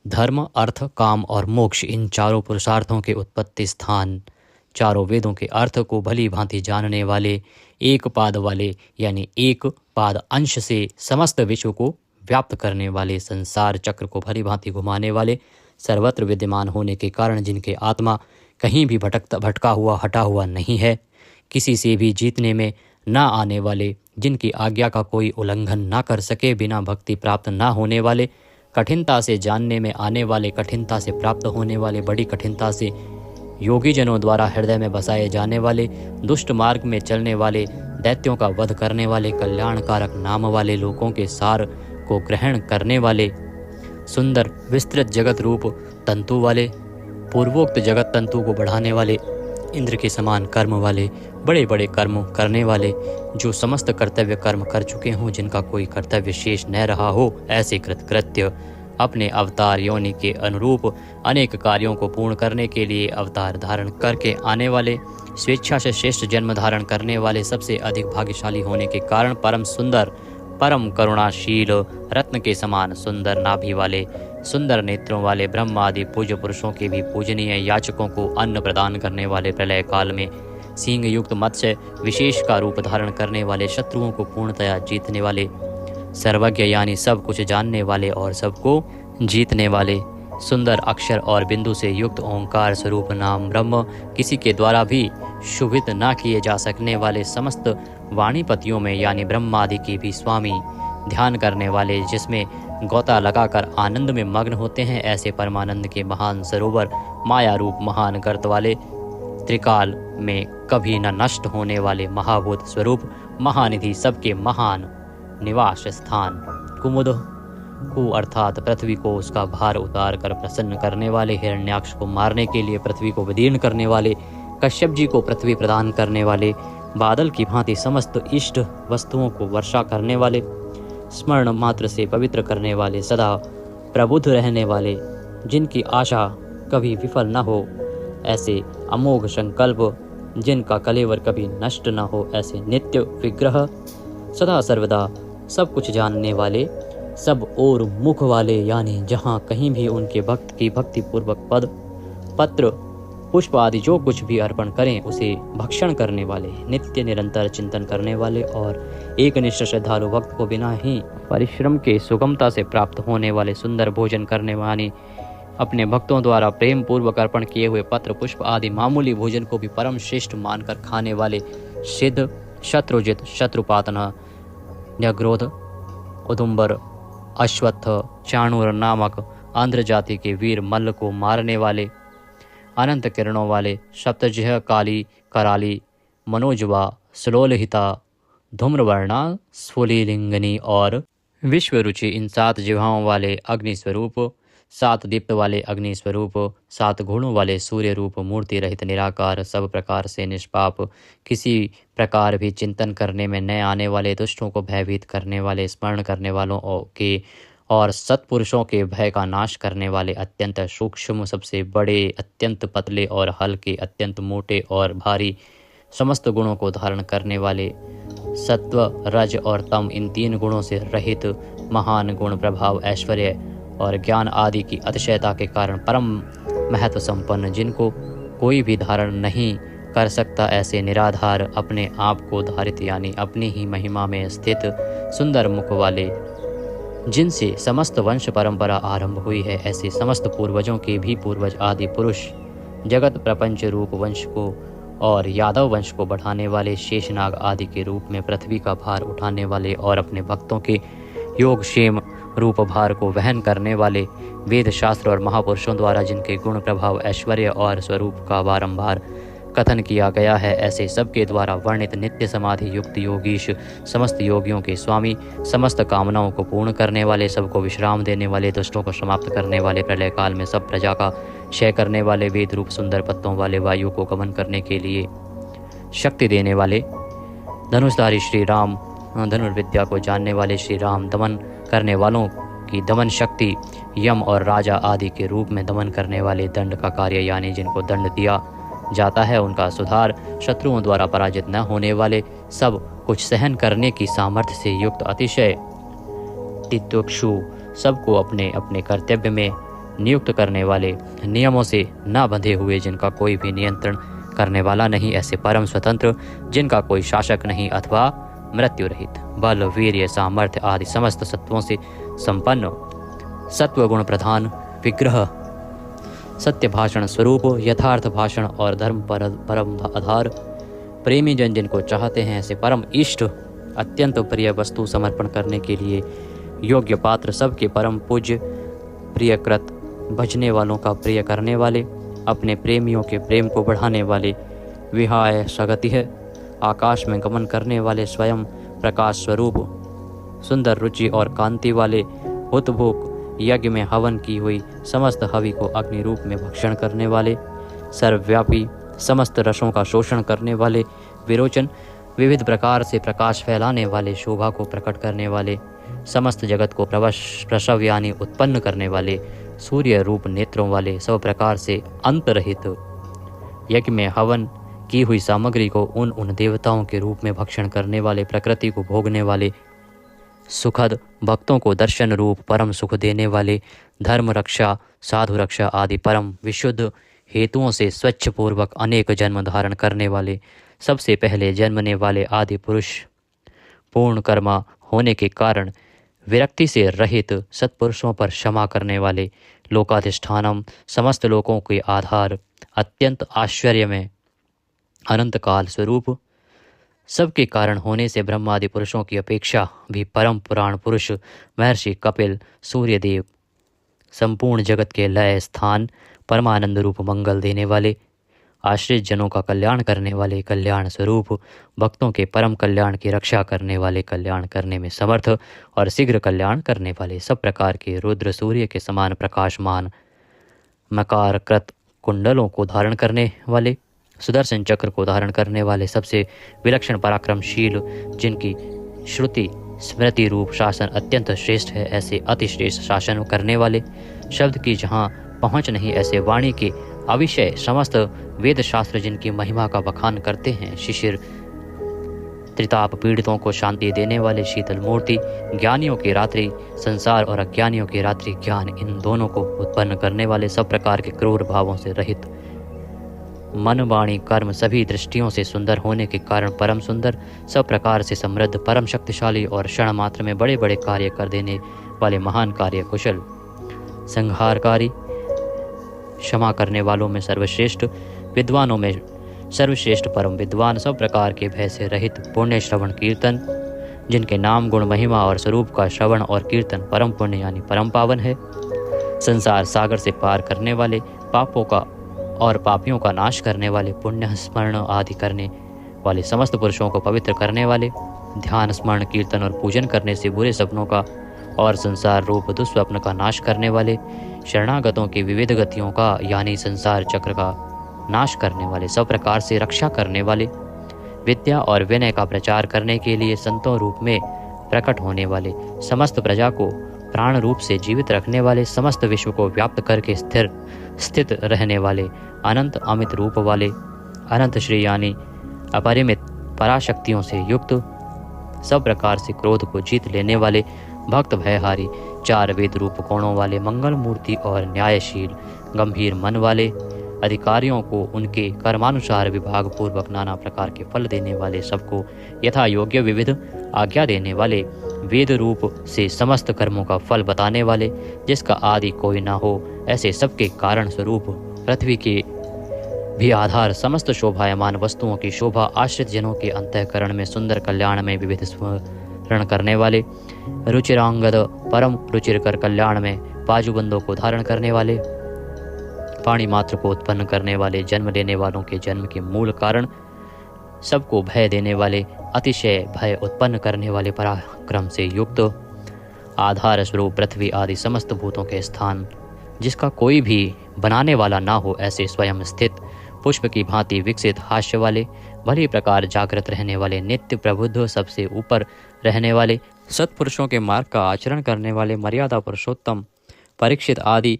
धर्म अर्थ काम और मोक्ष, इन 4 पुरुषार्थों के उत्पत्ति स्थान, 4 वेदों के अर्थ को भली भांति जानने वाले, एक पाद वाले यानी एक पाद अंश से समस्त विश्व को व्याप्त करने वाले, संसार चक्र को भली भांति घुमाने वाले, सर्वत्र विद्यमान होने के कारण जिनके आत्मा कहीं भी भटका हुआ हटा हुआ नहीं है, किसी से भी जीतने में न आने वाले, जिनकी आज्ञा का उल्लंघन उल्लंघन ना कर सके, बिना भक्ति प्राप्त ना होने वाले, कठिनता से जानने में आने वाले, कठिनता से प्राप्त होने वाले, बड़ी कठिनता से योगी जनों द्वारा हृदय में बसाए जाने वाले, दुष्ट मार्ग में चलने वाले, दैत्यों का वध करने वाले, कल्याणकारक नाम वाले, लोगों के सार को ग्रहण करने वाले, सुंदर विस्तृत जगत रूप तंतु वाले, पूर्वोक्त जगत तंतु को बढ़ाने वाले, इंद्र के समान कर्म वाले, बड़े बड़े कर्म करने वाले, जो समस्त कर्तव्य कर्म कर चुके हों, जिनका कोई कर्तव्य शेष न रहा हो, ऐसे कृतकृत्य, अपने अवतार योनि के अनुरूप अनेक कार्यों को पूर्ण करने के लिए अवतार धारण करके आने वाले, स्वेच्छा से श्रेष्ठ जन्म धारण करने वाले, सबसे अधिक भाग्यशाली होने के कारण परम सुंदर, परम करुणाशील, रत्न के समान सुंदर नाभि वाले, सुंदर नेत्रों वाले, ब्रह्म आदि पूज्य पुरुषों के भी पूजनीय, याचकों को अन्न प्रदान करने वाले, प्रलय काल में सिंह युक्त मत्स्य विशेष का रूप धारण करने वाले, शत्रुओं को पूर्णतया जीतने वाले, सर्वज्ञ यानी सब कुछ जानने वाले और सबको जीतने वाले, सुंदर अक्षर और बिंदु से युक्त ओंकार स्वरूप नाम ब्रह्म, किसी के द्वारा भी शुभित ना किए जा सकने वाले, समस्त वाणीपतियों में यानी ब्रह्मादि के भी स्वामी, ध्यान करने वाले, जिसमें गोता लगाकर आनंद में मग्न होते हैं, ऐसे परमानंद के महान सरोवर, माया रूप महान गर्त वाले, त्रिकाल में कभी न नष्ट होने वाले महाभूत स्वरूप, महानिधि, सबके महान निवास स्थान, कुमुद को अर्थात पृथ्वी को उसका भार उतार कर प्रसन्न करने वाले, हिरण्याक्ष को मारने के लिए पृथ्वी को विदीर्ण करने वाले, कश्यप जी को पृथ्वी प्रदान करने वाले, बादल की भांति समस्त इष्ट वस्तुओं को वर्षा करने वाले, स्मरण मात्र से पवित्र करने वाले, सदा प्रबुद्ध रहने वाले, जिनकी आशा कभी विफल न हो, ऐसे अमोघ संकल्प, जिनका कलेवर कभी नष्ट न हो, ऐसे नित्य विग्रह, सदा सर्वदा सब कुछ जानने वाले, सब और मुख वाले, यानी जहाँ कहीं भी उनके भक्त की भक्ति पूर्वक पद पत्र पुष्प आदि जो कुछ भी अर्पण करें उसे भक्षण करने वाले, नित्य निरंतर चिंतन करने वाले और एकनिष्ठ श्रद्धालु भक्त को बिना ही परिश्रम के सुगमता से प्राप्त होने वाले, सुंदर भोजन करने वाले, अपने भक्तों द्वारा प्रेम पूर्वक अर्पण किए हुए पत्र पुष्प आदि मामूली भोजन को भी परम श्रेष्ठ मानकर खाने वाले, सिद्ध शत्रुजित शत्रुपातन न्यग्रोध उदुम्बर अश्वत्थ चाणूर नामक आंध्र जाति के वीर मल्ल को मारने वाले, अनंत किरणों वाले, सप्तजिह् काली कराली मनोजवा सलोलहिता धूम्रवर्णा स्फुलिंगनी और विश्वरुचि, इन 7 जिह्वाओं वाले अग्नि स्वरूप, 7 दीप्त वाले अग्नि स्वरूप, 7 गुणों वाले सूर्य रूप, मूर्ति रहित निराकार, सब प्रकार से निष्पाप, किसी प्रकार भी चिंतन करने में न आने वाले, दुष्टों को भयभीत करने वाले, स्मरण करने वालों के और सत्पुरुषों के भय का नाश करने वाले, अत्यंत सूक्ष्म, सबसे बड़े, अत्यंत पतले और हल्के, अत्यंत मोटे और भारी, समस्त गुणों को धारण करने वाले, सत्व रज और तम, इन 3 गुणों से रहित, महान गुण प्रभाव ऐश्वर्य और ज्ञान आदि की अतिशयता के कारण परम महत्व संपन्न, जिनको कोई भी धारण नहीं कर सकता, ऐसे निराधार, अपने आप को धारित यानी अपनी ही महिमा में स्थित, सुंदर मुख वाले, जिनसे समस्त वंश परंपरा आरंभ हुई है, ऐसे समस्त पूर्वजों के भी पूर्वज आदि पुरुष, जगत प्रपंच रूप वंश को और यादव वंश को बढ़ाने वाले, शेषनाग आदि के रूप में पृथ्वी का भार उठाने वाले और अपने भक्तों के योगक्षेम रूप भार को वहन करने वाले, वेद शास्त्र और महापुरुषों द्वारा जिनके गुण प्रभाव ऐश्वर्य और स्वरूप का बारंबार कथन किया गया है, ऐसे सबके द्वारा वर्णित नित्य समाधि युक्त योगीश, समस्त योगियों के स्वामी, समस्त कामनाओं को पूर्ण करने वाले, सबको विश्राम देने वाले, दुष्टों को समाप्त करने वाले, प्रलय काल में सब प्रजा का क्षय करने वाले, वेद रूप सुंदर पत्तों वाले, वायु को गमन करने के लिए शक्ति देने वाले, धनुषधारी श्री राम, धनुर्विद्या को जानने वाले श्री राम, दमन करने वालों की दमन शक्ति, यम और राजा आदि के रूप में दमन करने वाले, दंड का कार्य यानी जिनको दंड दिया जाता है उनका सुधार, शत्रुओं द्वारा पराजित न होने वाले, सब कुछ सहन करने की सामर्थ्य से युक्त, अतिशय तितिक्षु, सबको अपने अपने कर्तव्य में नियुक्त करने वाले, नियमों से न बंधे हुए, जिनका कोई भी नियंत्रण करने वाला नहीं, ऐसे परम स्वतंत्र, जिनका कोई शासक नहीं अथवा मृत्यु रहित, बल वीर्य सामर्थ्य आदि समस्त सत्वों से संपन्न, सत्व गुण प्रधान, विग्रह सत्य भाषण स्वरूप, यथार्थ भाषण और धर्म परम आधार, प्रेमी जन जिनको चाहते हैं ऐसे परम इष्ट, अत्यंत प्रिय वस्तु समर्पण करने के लिए योग्य पात्र, सबके परम पूज्य, प्रियकृत, भजने वालों का प्रिय करने वाले, अपने प्रेमियों के प्रेम को बढ़ाने वाले, विहाय सगति है, आकाश में गमन करने वाले, स्वयं प्रकाश स्वरूप, सुंदर रुचि और कांति वाले, हुतभुक, यज्ञ में हवन की हुई समस्त हवि को अग्नि रूप में भक्षण करने वाले, सर्वव्यापी, समस्त रसों का शोषण करने वाले, विरोचन, विविध प्रकार से प्रकाश फैलाने वाले, शोभा को प्रकट करने वाले, समस्त जगत को प्रसव यानी उत्पन्न करने वाले, सूर्य रूप नेत्रों वाले, सब प्रकार से अंत रहित, यज्ञ में हवन की हुई सामग्री को उन देवताओं के रूप में भक्षण करने वाले, प्रकृति को भोगने वाले, सुखद, भक्तों को दर्शन रूप परम सुख देने वाले, धर्म रक्षा, साधु रक्षा आदि परम विशुद्ध हेतुओं से स्वच्छ पूर्वक अनेक जन्म धारण करने वाले, सबसे पहले जन्मने वाले आदि पुरुष, पूर्ण कर्मा होने के कारण विरक्ति से रहित, सत्पुरुषों पर क्षमा करने वाले, लोकाधिष्ठानम, समस्त लोकों के आधार, अत्यंत आश्चर्य में अनंत काल स्वरूप, सबके कारण होने से ब्रह्मादि पुरुषों की अपेक्षा भी परम पुराण पुरुष, महर्षि कपिल, सूर्यदेव, संपूर्ण जगत के लय स्थान, परमानंद रूप मंगल देने वाले, आश्रित जनों का कल्याण करने वाले, कल्याण स्वरूप, भक्तों के परम कल्याण की रक्षा करने वाले, कल्याण करने में समर्थ और शीघ्र कल्याण करने वाले, सब प्रकार के रुद्र सूर्य के समान प्रकाशमान, मकार कृत कुंडलों को धारण करने वाले, सुदर्शन चक्र को धारण करने वाले, सबसे विलक्षण पराक्रमशील, जिनकी श्रुति स्मृति रूप शासन अत्यंत श्रेष्ठ है, ऐसे अति श्रेष्ठ शासन करने वाले, शब्द की जहाँ पहुँच नहीं ऐसे वाणी के अविषय समस्त वेद शास्त्र जिनकी महिमा का बखान करते हैं, शिशिर त्रिताप पीड़ितों को शांति देने वाले, शीतल मूर्ति, ज्ञानियों की रात्रि संसार और अज्ञानियों की रात्रि ज्ञान, इन दोनों को उत्पन्न करने वाले, सब प्रकार के क्रूर भावों से रहित, मन वाणी कर्म सभी दृष्टियों से सुंदर होने के कारण परम सुंदर, सब प्रकार से समृद्ध, परम शक्तिशाली और क्षण मात्र में बड़े बड़े कार्य कर देने वाले, महान कार्य कुशल, संहारकारी, क्षमा करने वालों में सर्वश्रेष्ठ, विद्वानों में सर्वश्रेष्ठ परम विद्वान, सब प्रकार के भय से रहित, पुण्य श्रवण कीर्तन, जिनके नाम गुण महिमा और स्वरूप का श्रवण और कीर्तन परम पुण्य यानी परम पावन है, संसार सागर से पार करने वाले, पापों का और पापियों का नाश करने वाले, पुण्य स्मरण आदि करने वाले, समस्त पुरुषों को पवित्र करने वाले, ध्यान स्मरण कीर्तन और पूजन करने से बुरे सपनों का और संसार रूप दुस्वप्न का नाश करने वाले, शरणागतों की विविध गतियों का यानी संसार चक्र का नाश करने वाले, सब प्रकार से रक्षा करने वाले, विद्या और विनय का प्रचार करने के लिए संतों रूप में प्रकट होने वाले, समस्त प्रजा को प्राण रूप से जीवित रखने वाले, समस्त विश्व को व्याप्त करके स्थित रहने वाले, अनंत अमित रूप वाले, अनंत श्री यानी अपरिमित पराशक्तियों से युक्त, सब प्रकार से क्रोध को जीत लेने वाले, भक्त भयहारी, 4 वेद रूप कोणों वाले, मंगल मूर्ति और न्यायशील गंभीर मन वाले, अधिकारियों को उनके कर्मानुसार विभाग पूर्वक नाना प्रकार के फल देने वाले, सबको यथा योग्य विविध आज्ञा देने वाले, वेद रूप से समस्त कर्मों का फल बताने वाले, जिसका आदि कोई ना हो, ऐसे सबके कारण स्वरूप, पृथ्वी के भी आधार, समस्त शोभायमान वस्तुओं की शोभा, आश्रित जनों के अंतःकरण में सुंदर कल्याण में विविध स्मरण करने वाले, रुचिरांगद परम रुचिरकर कल्याण में बाजूबंदों को धारण करने वाले, पाणी मात्र को उत्पन्न करने वाले, जन्म लेने वालों के जन्म के मूल कारण, सबको भय देने वाले, अतिशय भय उत्पन्न करने वाले, पराक्रम से युक्त, आधार स्वरूप पृथ्वी आदि समस्त भूतों के स्थान, जिसका कोई भी बनाने वाला ना हो, ऐसे स्वयं स्थित, पुष्प की भांति विकसित हास्य वाले, भली प्रकार जागृत रहने वाले, नित्य प्रबुद्ध, सबसे ऊपर रहने वाले, सत्पुरुषों के मार्ग का आचरण करने वाले, मर्यादा पुरुषोत्तम परीक्षित आदि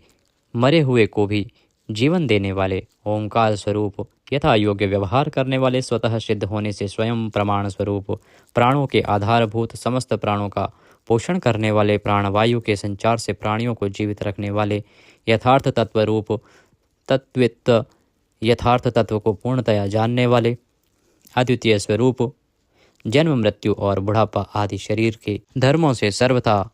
मरे हुए को भी जीवन देने वाले, ओंकार स्वरूप यथा योग्य व्यवहार करने वाले, स्वतः सिद्ध होने से स्वयं प्रमाण स्वरूप, प्राणों के आधारभूत, समस्त प्राणों का पोषण करने वाले, प्राणवायु के संचार से प्राणियों को जीवित रखने वाले, यथार्थ तत्व रूप तत्वित, यथार्थ तत्व को पूर्णतया जानने वाले, अद्वितीय स्वरूप, जन्म मृत्यु और बुढ़ापा आदि शरीर के धर्मों से सर्वथा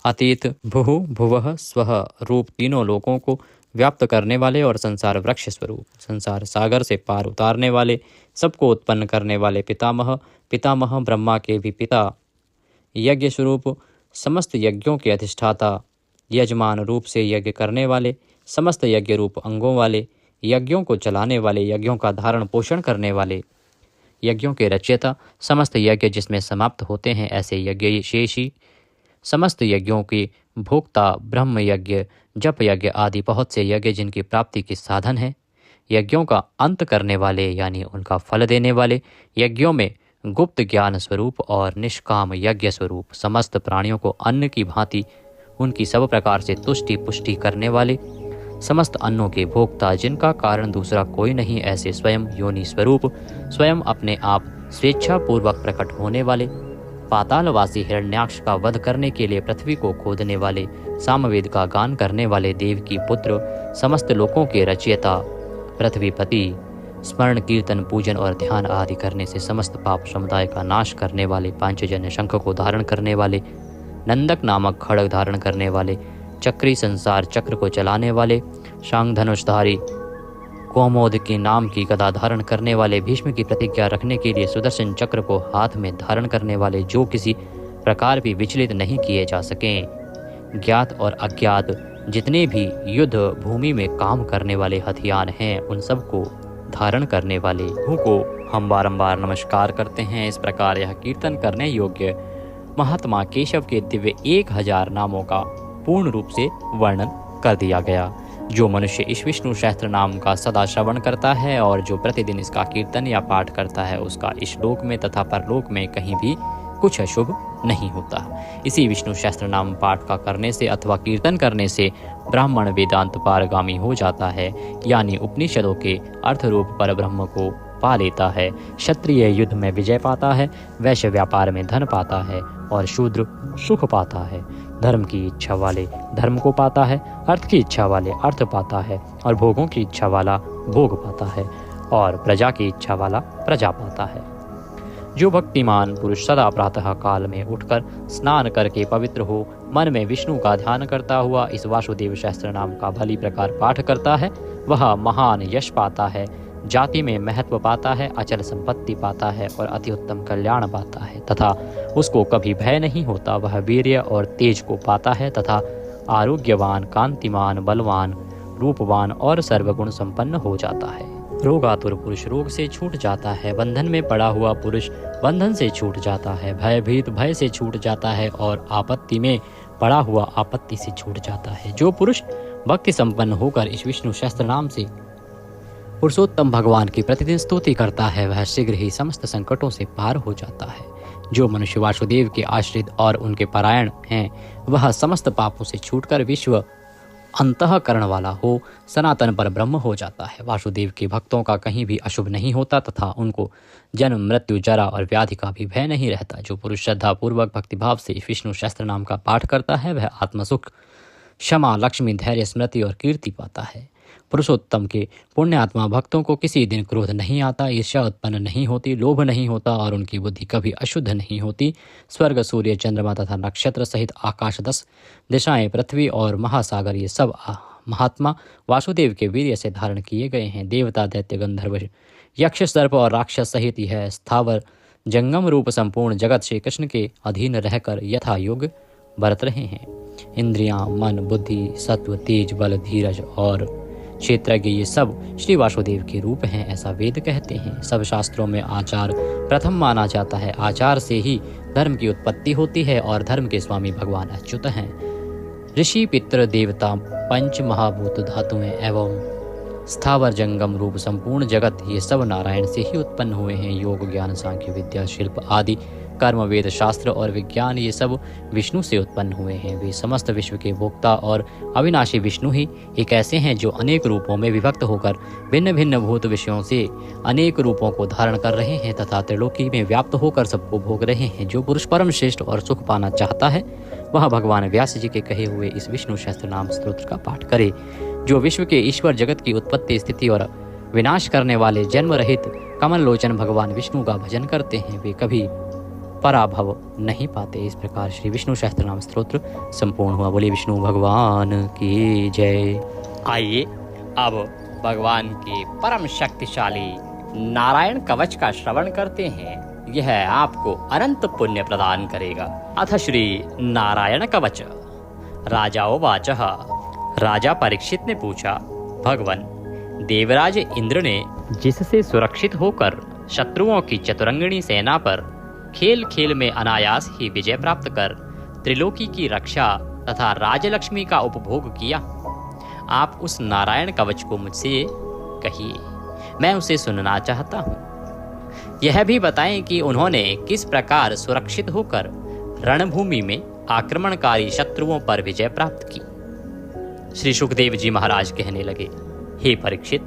अतीत, भुहु भुवः स्वः रूप तीनों लोकों को व्याप्त करने वाले और संसार वृक्ष स्वरूप, संसार सागर से पार उतारने वाले, सबको उत्पन्न करने वाले, पितामह पितामह ब्रह्मा के भी पिता, यज्ञ स्वरूप, समस्त यज्ञों के अधिष्ठाता, यजमान रूप से यज्ञ करने वाले, समस्त यज्ञ रूप अंगों वाले, यज्ञों को चलाने वाले, यज्ञों का धारण पोषण करने वाले, यज्ञों के रचयिता, समस्त यज्ञ जिसमें समाप्त होते हैं ऐसे यज्ञ शेषी, समस्त यज्ञों के भोक्ता, ब्रह्म यज्ञ, जप यज्ञ आदि बहुत से यज्ञ जिनकी प्राप्ति के साधन है, यज्ञों का अंत करने वाले यानी उनका फल देने वाले, यज्ञों में गुप्त ज्ञान स्वरूप और निष्काम यज्ञ स्वरूप, समस्त प्राणियों को अन्न की भांति उनकी सब प्रकार से तुष्टि पुष्टि करने वाले, समस्त अन्नों के भोक्ता, जिनका कारण दूसरा कोई नहीं, ऐसे स्वयं योनि स्वरूप, स्वयं अपने आप स्वेच्छा पूर्वक प्रकट होने वाले, पातालवासी हिरण्याक्ष का वध करने के लिए पृथ्वी को खोदने वाले, सामवेद का गान करने वाले, देव की पुत्र, समस्त लोकों के रचयिता, पृथ्वीपति, स्मरण कीर्तन पूजन और ध्यान आदि करने से समस्त पाप समुदाय का नाश करने वाले, पांचजन्य शंख को धारण करने वाले, नंदक नामक खड्ग धारण करने वाले, चक्री संसार चक्र को चलाने वाले, शांग धनुषधारी, कौमोद के नाम की गदा धारण करने वाले, भीष्म की प्रतिज्ञा रखने के लिए सुदर्शन चक्र को हाथ में धारण करने वाले, जो किसी प्रकार भी विचलित नहीं किए जा सकें, ज्ञात और अज्ञात जितने भी युद्ध भूमि में काम करने वाले हथियार हैं, उन सब को धारण करने वाले को हम बारंबार नमस्कार करते हैं। इस प्रकार यह कीर्तन करने योग्य महात्मा केशव के दिव्य 1000 नामों का पूर्ण रूप से वर्णन कर दिया गया। जो मनुष्य इस विष्णु सहस्त्र नाम का सदा श्रवण करता है और जो प्रतिदिन इसका कीर्तन या पाठ करता है, उसका इस लोक में तथा परलोक में कहीं भी कुछ अशुभ नहीं होता। इसी विष्णु सहस्त्र नाम पाठ का करने से अथवा कीर्तन करने से ब्राह्मण वेदांत पारगामी हो जाता है, यानी उपनिषदों के अर्थ रूप पर ब्रह्म को पा लेता है, क्षत्रिय युद्ध में विजय पाता है, वैश्य व्यापार में धन पाता है और शूद्र सुख पाता है। धर्म की इच्छा वाले धर्म को पाता है, अर्थ की इच्छा वाले अर्थ पाता है और भोगों की इच्छा वाला भोग पाता है और प्रजा की इच्छा वाला प्रजा पाता है। जो भक्तिमान पुरुष सदा प्रातः काल में उठकर स्नान करके पवित्र हो, मन में विष्णु का ध्यान करता हुआ इस वासुदेव सहस्त्र नाम का भली प्रकार पाठ करता है, वह महान यश पाता है, जाति में महत्व पाता है, अचल संपत्ति पाता है और अति उत्तम कल्याण पाता है तथा उसको कभी भय नहीं होता। वह वीर्य और तेज को पाता है तथा आरोग्यवान, कांतिमान, बलवान, रूपवान और सर्वगुण संपन्न हो जाता है। रोगातुर पुरुष रोग से छूट जाता है, बंधन में पड़ा हुआ पुरुष बंधन से छूट जाता है, भयभीत भय से छूट जाता है और आपत्ति में पड़ा हुआ आपत्ति से छूट जाता है। जो पुरुष भक्ति संपन्न होकर इस विष्णु सहस्त्र नाम से पुरुषोत्तम भगवान की प्रतिदिन स्तुति करता है, वह शीघ्र ही समस्त संकटों से पार हो जाता है। जो मनुष्य वासुदेव के आश्रित और उनके परायण हैं, वह समस्त पापों से छूटकर विश्व अंतःकरण वाला हो सनातन पर ब्रह्म हो जाता है। वासुदेव के भक्तों का कहीं भी अशुभ नहीं होता तथा उनको जन्म मृत्यु जरा और व्याधि का भी भय नहीं रहता। जो पुरुष श्रद्धा पूर्वक भक्तिभाव से विष्णु सहस्त्र नाम का पाठ करता है, वह आत्मसुख, क्षमा, लक्ष्मी, धैर्य, स्मृति और कीर्ति पाता है। पुरुषोत्तम के पुण्यात्मा भक्तों को किसी दिन क्रोध नहीं आता, ईर्ष्या उत्पन्न नहीं होती, लोभ नहीं होता और उनकी बुद्धि कभी अशुद्ध नहीं होती। स्वर्ग, सूर्य, चंद्रमा तथा नक्षत्र सहित आकाश, 10 दिशाएं, पृथ्वी और महासागर, ये सब महात्मा वासुदेव के वीर्य से धारण किए गए हैं। देवता, दैत्य, गंधर्व, यक्ष, सर्प और राक्षस सहित यह स्थावर जंगम रूप संपूर्ण जगत श्री कृष्ण के अधीन रहकर यथा योग्य बरत रहे हैं। इंद्रियां, मन, बुद्धि, सत्व, तेज, बल, धीरज और क्षेत्रज्ञ, ये सब श्री वासुदेव के रूप हैं, ऐसा वेद कहते हैं। सब शास्त्रों में आचार प्रथम माना जाता है। आचार से ही धर्म की उत्पत्ति होती है और धर्म के स्वामी भगवान अच्युत हैं। ऋषि, पितृ, देवता, पंच महाभूत, धातुएं एवं स्थावर जंगम रूप संपूर्ण जगत, ये सब नारायण से ही उत्पन्न हुए हैं। योग, ज्ञान, सांख्य, विद्या, शिल्प आदि कर्म, वेद, शास्त्र और विज्ञान, ये सब विष्णु से उत्पन्न हुए हैं। वे समस्त विश्व के भोक्ता और अविनाशी विष्णु ही एक ऐसे हैं जो अनेक रूपों में विभक्त होकर भिन्न भिन्न भूत विषयों से अनेक रूपों को धारण कर रहे हैं तथा त्रिलोकी में व्याप्त होकर सबको भोग रहे हैं। जो पुरुष परम श्रेष्ठ और सुख पाना चाहता है, वह भगवान व्यास जी के कहे हुए इस विष्णु सहस्त्र नाम स्तोत्र का पाठ करे। जो विश्व के ईश्वर, जगत की उत्पत्ति, स्थिति और विनाश करने वाले जन्म रहित कमल लोचन भगवान विष्णु का भजन करते हैं, वे कभी पराभव नहीं पाते। इस प्रकार श्री विष्णु सहस्त्र नाम स्तोत्र संपूर्ण हुआ। बोले विष्णु भगवान की जय। आइए अब भगवान के परम शक्तिशाली नारायण कवच का श्रवण करते हैं। यह आपको अनंत पुण्य प्रदान करेगा। अथ श्री नारायण कवच। राजाओवाचः। राजा परीक्षित ने पूछा, भगवन, देवराज इंद्र ने जिससे सुरक्षित होकर शत्रुओं की चतुरंगिणी सेना पर खेल खेल में अनायास ही विजय प्राप्त कर त्रिलोकी की रक्षा तथा राजलक्ष्मी का उपभोग किया, आप उस नारायण कवच को मुझसे कहिए, मैं उसे सुनना चाहता हूँ। यह भी बताएं कि उन्होंने किस प्रकार सुरक्षित होकर रणभूमि में आक्रमणकारी शत्रुओं पर विजय प्राप्त की। श्री सुखदेव जी महाराज कहने लगे, हे परीक्षित,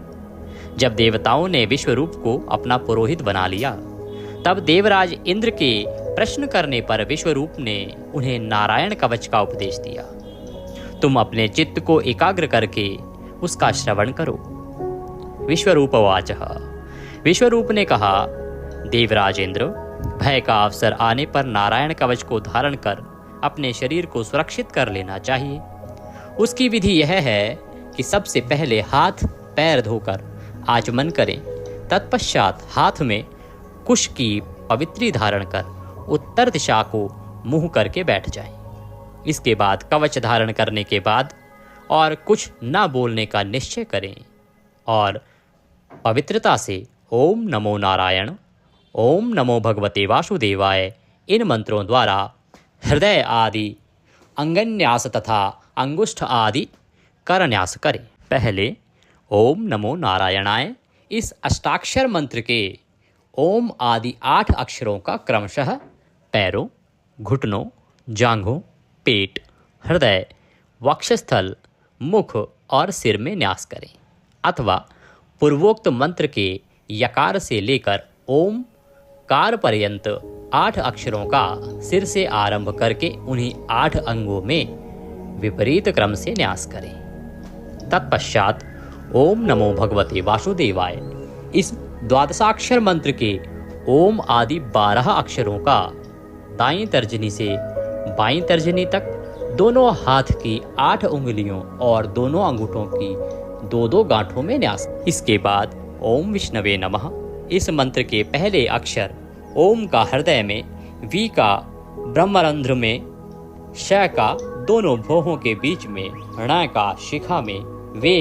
जब देवताओं ने विश्वरूप को अपना पुरोहित बना लिया, तब देवराज इंद्र के प्रश्न करने पर विश्वरूप ने उन्हें नारायण कवच का उपदेश दिया। तुम अपने चित्त को एकाग्र करके उसका श्रवण करो। विश्वरूपवाचः। विश्वरूप ने कहा, देवराज इंद्र, भय का अवसर आने पर नारायण कवच को धारण कर अपने शरीर को सुरक्षित कर लेना चाहिए। उसकी विधि यह है कि सबसे पहले हाथ पैर धोकर आचमन करें, तत्पश्चात हाथ में कुश की पवित्री धारण कर उत्तर दिशा को मुंह करके बैठ जाएं। इसके बाद कवच धारण करने के बाद और कुछ न बोलने का निश्चय करें और पवित्रता से ओम नमो नारायण, ओम नमो भगवते वासुदेवाय, इन मंत्रों द्वारा हृदय आदि अंगन्यास तथा अंगुष्ठ आदि करन्यास करें। पहले ओम नमो नारायणाय इस अष्टाक्षर मंत्र के ओम आदि 8 अक्षरों का क्रमशः पैरों, घुटनों, जांघों, पेट, हृदय, वक्षस्थल, मुख और सिर में न्यास करें, अथवा पूर्वोक्त मंत्र के यकार से लेकर ओम कार पर्यंत 8 अक्षरों का सिर से आरंभ करके उन्हीं 8 अंगों में विपरीत क्रम से न्यास करें। तत्पश्चात ओम नमो भगवते वासुदेवाय इस द्वादशाक्षर मंत्र के ओम आदि 12 अक्षरों का दाईं तर्जनी से बाईं तर्जनी तक दोनों हाथ की 8 उंगलियों और दोनों अंगूठों की 2-2 गांठों में न्यास। इसके बाद ओम विष्णवे नमः इस मंत्र के पहले अक्षर ओम का हृदय में, वी का ब्रह्मरंध्र में, श का दोनों भौहों के बीच में, ण का शिखा में, वे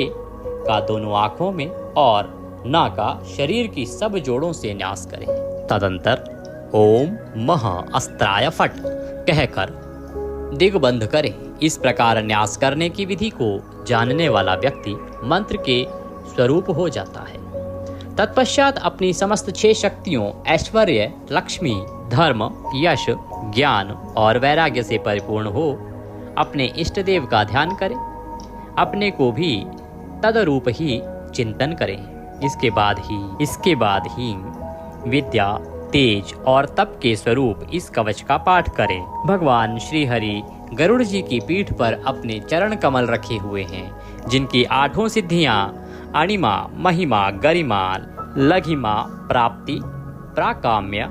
का दोनों आंखों में और ना का शरीर की सब जोड़ों से न्यास करें। तदंतर ओम महा अस्त्राय फट कहकर दिग्बंध करें। इस प्रकार न्यास करने की विधि को जानने वाला व्यक्ति मंत्र के स्वरूप हो जाता है। तत्पश्चात अपनी समस्त 6 शक्तियों ऐश्वर्य, लक्ष्मी, धर्म, यश, ज्ञान और वैराग्य से परिपूर्ण हो अपने इष्ट देव का ध्यान करें। अपने को भी तदरूप ही चिंतन करें। इसके बाद ही विद्या, तेज और तप के स्वरूप इस कवच का पाठ करें। भगवान श्री हरि गरुड़ जी की पीठ पर अपने चरण कमल रखे हुए हैं, जिनकी 8 सिद्धियां अणिमा, महिमा, गरिमा, लघिमा, प्राप्ति, प्राकाम्य,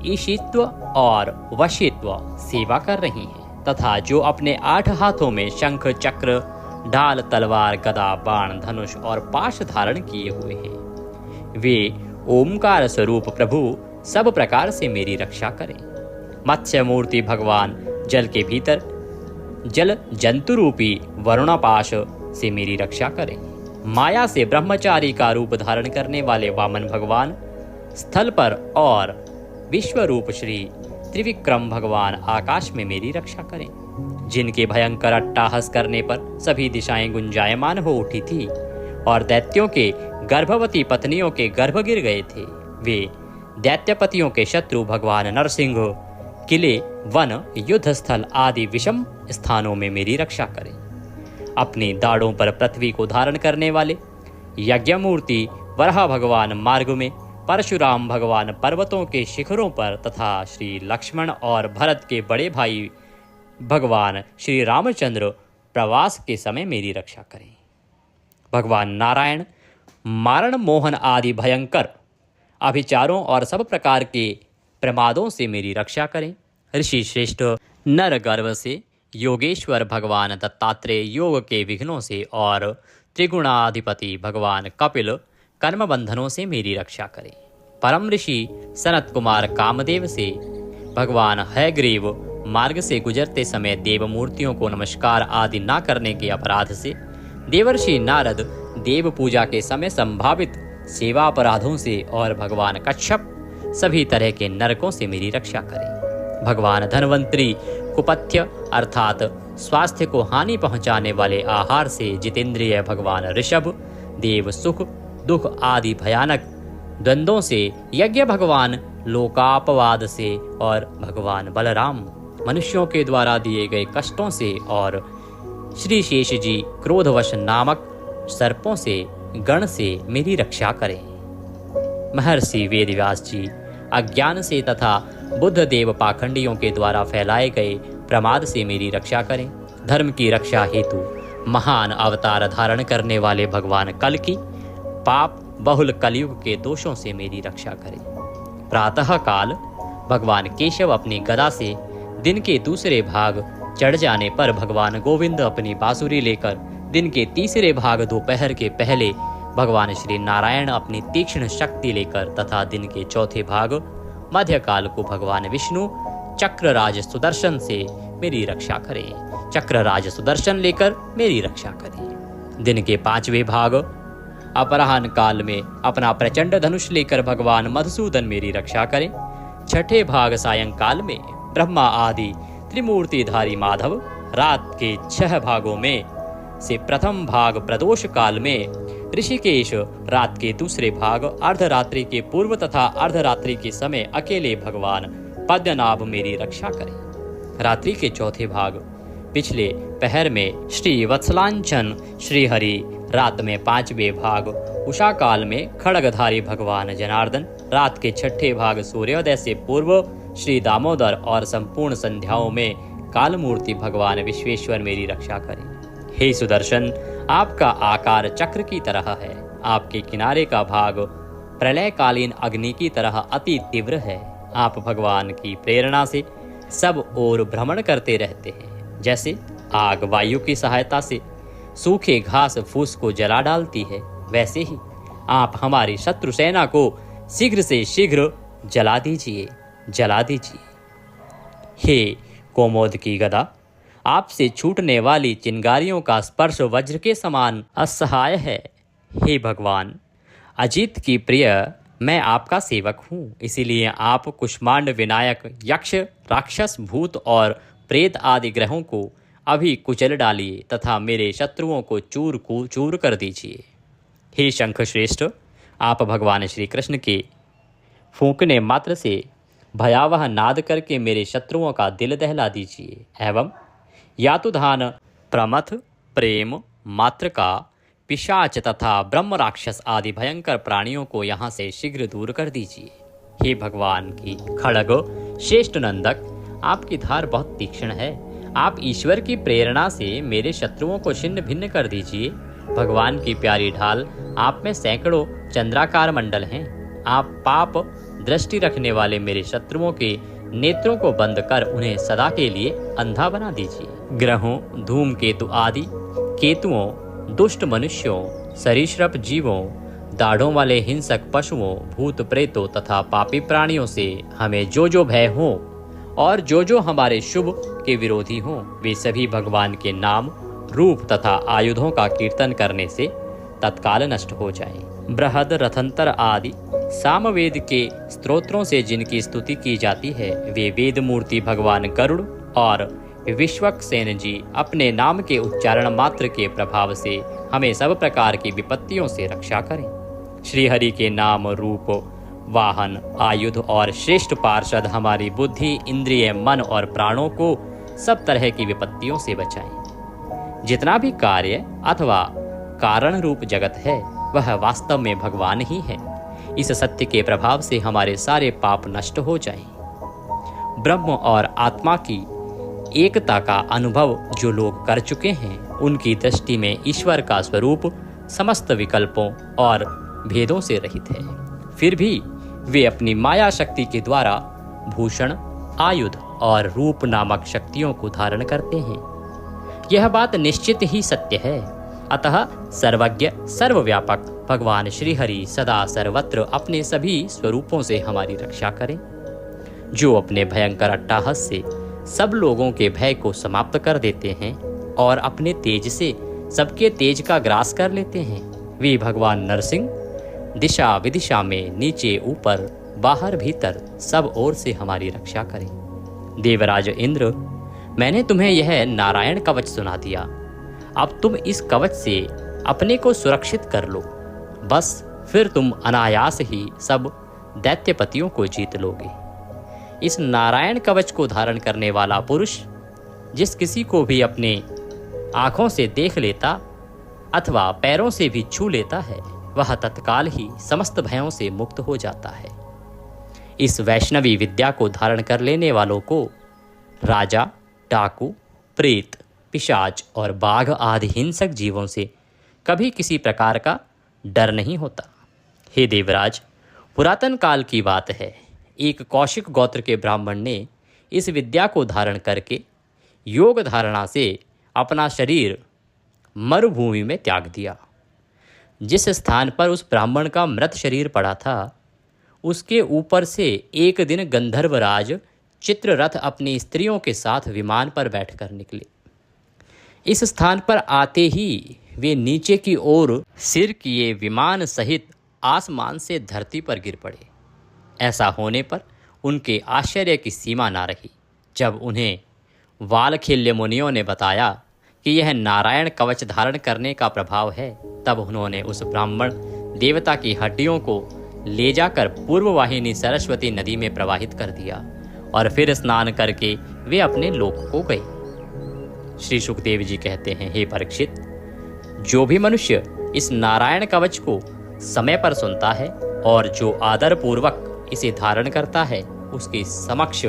ईशित्व और वशित्व सेवा कर रही हैं, तथा जो अपने 8 हाथों में शंख, चक्र, ढाल, तलवार, गदा, बाण, धनुष और पाश धारण किए हुए हैं, वे ओमकार स्वरूप प्रभु सब प्रकार से मेरी रक्षा करें। मत्स्य मूर्ति भगवान जल के भीतर जल जंतु रूपी वरुणापाश से मेरी रक्षा करें। माया से ब्रह्मचारी का रूप धारण करने वाले वामन भगवान स्थल पर और विश्व रूप श्री त्रिविक्रम भगवान आकाश में मेरी रक्षा करें। जिनके भयंकर अट्टहास करने पर सभी दिशाएं गुंजायमान हो उठी थी और दैत्यों के गर्भवती पत्नियों के गर्भ गिर गए थे, वे दैत्यपतियों के शत्रु भगवान नरसिंह किले, वन, युद्ध स्थल आदि विषम स्थानों में मेरी रक्षा करें। अपनी दाढ़ों पर पृथ्वी को धारण करने वाले यज्ञमूर्ति वराह भगवान मार्ग में, परशुराम भगवान पर्वतों के शिखरों पर तथा श्री लक्ष्मण और भरत के बड़े भाई भगवान श्री रामचंद्र प्रवास के समय मेरी रक्षा करें। भगवान नारायण मारण, मोहन आदि भयंकर अभिचारों और सब प्रकार के प्रमादों से मेरी रक्षा करें। ऋषि श्रेष्ठ नर गर्भ से, योगेश्वर भगवान दत्तात्रेय योग के विघ्नों से और त्रिगुणाधिपति भगवान कपिल कर्म बंधनों से मेरी रक्षा करें। परम ऋषि सनत कुमार कामदेव से, भगवान हयग्रीव मार्ग से गुजरते समय देव मूर्तियों को नमस्कार आदि न करने के अपराध से, देवर्षि नारद देव पूजा के समय संभावित सेवा अपराधों से और भगवान कच्छप सभी तरह के नरकों से मेरी रक्षा करें। भगवान धनवंतरी कुपथ्य अर्थात स्वास्थ्य को हानि पहुंचाने वाले आहार से जितेंद्रिय भगवान ऋषभ देव सुख, दुख आदि भयानक द्वंद्वों से, यज्ञ भगवान लोकापवाद से और भगवान बलराम मनुष्यों के द्वारा दिए गए कष्टों से और श्री शेष जी क्रोधवश नामक सर्पों से, गण से मेरी रक्षा करें। महर्षि वेदव्यास जी अज्ञान से तथा बुद्ध देव पाखंडियों के द्वारा फैलाए गए प्रमाद से मेरी रक्षा करें। धर्म की रक्षा हेतु महान अवतार धारण करने वाले भगवान कल की पाप बहुल कलयुग के दोषों से मेरी रक्षा करें। प्रातः काल भगवान केशव अपनी गदा से दिन के दूसरे भाग चढ़ जाने पर भगवान गोविंद अपनी बांसुरी लेकर दिन के तीसरे भाग दोपहर के पहले भगवान श्री नारायण अपनी तीक्ष्ण शक्ति लेकर तथा दिन के चौथे भाग मध्यकाल को भगवान विष्णु चक्रराज सुदर्शन से मेरी रक्षा करें। चक्रराज सुदर्शन लेकर मेरी रक्षा करें। दिन के 5वें भाग अपराह्न काल में अपना प्रचंड धनुष लेकर भगवान मधुसूदन मेरी रक्षा करें। 6ठे भाग सायंकाल में ब्रह्मा आदि त्रिमूर्तिधारी माधव, रात के 6 भागों में से प्रथम भाग प्रदोष काल में ऋषिकेश, रात के दूसरे भाग अर्धरात्रि के पूर्व तथा अर्धरात्रि के समय अकेले भगवान पद्मनाभ मेरी रक्षा करें। रात्रि के चौथे भाग पिछले पहर में श्री वत्सलांचन श्रीहरि, रात में 5वें भाग उषा काल में खड़गधारी भगवान जनार्दन, रात के 6ठे भाग सूर्योदय से पूर्व श्री दामोदर और संपूर्ण संध्याओं में कालमूर्ति भगवान विश्वेश्वर मेरी रक्षा करें। हे सुदर्शन, आपका आकार चक्र की तरह है। आपके किनारे का भाग प्रलयकालीन अग्नि की तरह अति तीव्र है। आप भगवान की प्रेरणा से सब ओर भ्रमण करते रहते हैं। जैसे आग वायु की सहायता से सूखे घास फूस को जला डालती है, वैसे ही आप हमारी शत्रु सेना को शीघ्र से शीघ्र जला दीजिए, जला दीजिए। हे कोमोद की गदा, आपसे छूटने वाली चिंगारियों का स्पर्श वज्र के समान असहाय है। हे भगवान, अजित की प्रिय मैं आपका सेवक हूँ, इसीलिए आप कुष्मांड विनायक यक्ष, राक्षस, भूत और प्रेत आदि ग्रहों को अभी कुचल डालिए तथा मेरे शत्रुओं को चूर कर दीजिए। हे शंख श्रेष्ठ, आप भगवान श्री कृष्ण के फूंकने मात्र से भयावह नाद करके मेरे शत्रुओं का दिल दहला दीजिए एवं यातुधान, प्रमथ, प्रेम, मातृका, पिशाच तथा ब्रह्म राक्षस आदि भयंकर प्राणियों को यहाँ से शीघ्र दूर कर दीजिए। हे भगवान की खड़ग श्रेष्ठ नंदक, आपकी धार बहुत तीक्ष्ण है। आप ईश्वर की प्रेरणा से मेरे शत्रुओं को छिन्न भिन्न कर दीजिए। भगवान की प्यारी ढाल, आप में सैकड़ों चंद्राकार मंडल हैं। आप पाप दृष्टि रखने वाले मेरे शत्रुओं के नेत्रों को बंद कर उन्हें सदा के लिए अंधा बना दीजिए। ग्रहों, धूमकेतु आदि केतुओं, दुष्ट मनुष्यों, सरीसृप जीवों, दाढ़ों वाले हिंसक पशुओं, भूत प्रेतों तथा पापी प्राणियों से हमें जो जो भय हो और जो जो हमारे शुभ के विरोधी हों, वे सभी भगवान के नाम, रूप तथा आयुधों का कीर्तन करने से तत्काल नष्ट हो जाएं। बृहद, रथंतर आदि सामवेद के स्तोत्रों से जिनकी स्तुति की जाती है, वे वेद मूर्ति भगवान गरुड़ और विश्वक्सेन जी अपने नाम के उच्चारण मात्र के प्रभाव से हमें सब प्रकार की विपत्तियों से रक्षा करें। श्री हरि के नाम, रूप, वाहन, आयुध और श्रेष्ठ पार्षद हमारी बुद्धि, इंद्रिय, मन और प्राणों को सब तरह की विपत्तियों से बचाएं। जितना भी कार्य अथवा कारण रूप जगत है वह वास्तव में भगवान ही है। इस सत्य के प्रभाव से हमारे सारे पाप नष्ट हो जाएं। ब्रह्म और आत्मा की एकता का अनुभव जो लोग कर चुके हैं, उनकी दृष्टि में ईश्वर का स्वरूप समस्त विकल्पों और भेदों से रहित है। फिर भी वे अपनी माया शक्ति के द्वारा भूषण, आयुध और रूप नामक शक्तियों को धारण करते हैं। यह बात निश्चित ही सत्य है। अतः सर्वज्ञ, सर्वव्यापक भगवान श्री हरि सदा सर्वत्र अपने सभी स्वरूपों से हमारी रक्षा करें। जो अपने भयंकर अट्टहास से सब लोगों के भय को समाप्त कर देते हैं और अपने तेज से सबके तेज का ग्रास कर लेते हैं, वे भगवान नरसिंह दिशा विदिशा में नीचे ऊपर बाहर भीतर सब ओर से हमारी रक्षा करें। देवराज इंद्र, मैंने तुम्हें यह नारायण कवच सुना दिया। अब तुम इस कवच से अपने को सुरक्षित कर लो, बस फिर तुम अनायास ही सब दैत्यपतियों को जीत लोगे। इस नारायण कवच को धारण करने वाला पुरुष जिस किसी को भी अपने आँखों से देख लेता अथवा पैरों से भी छू लेता है, वह तत्काल ही समस्त भयों से मुक्त हो जाता है। इस वैष्णवी विद्या को धारण कर लेने वालों को राजा, डाकू, प्रेत, पिशाच और बाघ आदि हिंसक जीवों से कभी किसी प्रकार का डर नहीं होता। हे देवराज, पुरातन काल की बात है, एक कौशिक गोत्र के ब्राह्मण ने इस विद्या को धारण करके योग धारणा से अपना शरीर मरुभूमि में त्याग दिया। जिस स्थान पर उस ब्राह्मण का मृत शरीर पड़ा था, उसके ऊपर से एक दिन गंधर्वराज चित्ररथ अपनी स्त्रियों के साथ विमान पर बैठकर निकले। इस स्थान पर आते ही वे नीचे की ओर सिर किए विमान सहित आसमान से धरती पर गिर पड़े। ऐसा होने पर उनके आश्चर्य की सीमा ना रही। जब उन्हें वालखिल्य मुनियों ने बताया कि यह नारायण कवच धारण करने का प्रभाव है, तब उन्होंने उस ब्राह्मण देवता की हड्डियों को ले जाकर पूर्ववाहिनी सरस्वती नदी में प्रवाहित कर दिया और फिर स्नान करके वे अपने लोक को गए। श्री सुखदेव जी कहते हैं, हे परीक्षित, जो भी मनुष्य इस नारायण कवच को समय पर सुनता है और जो आदर पूर्वक इसे धारण करता है, उसके समक्ष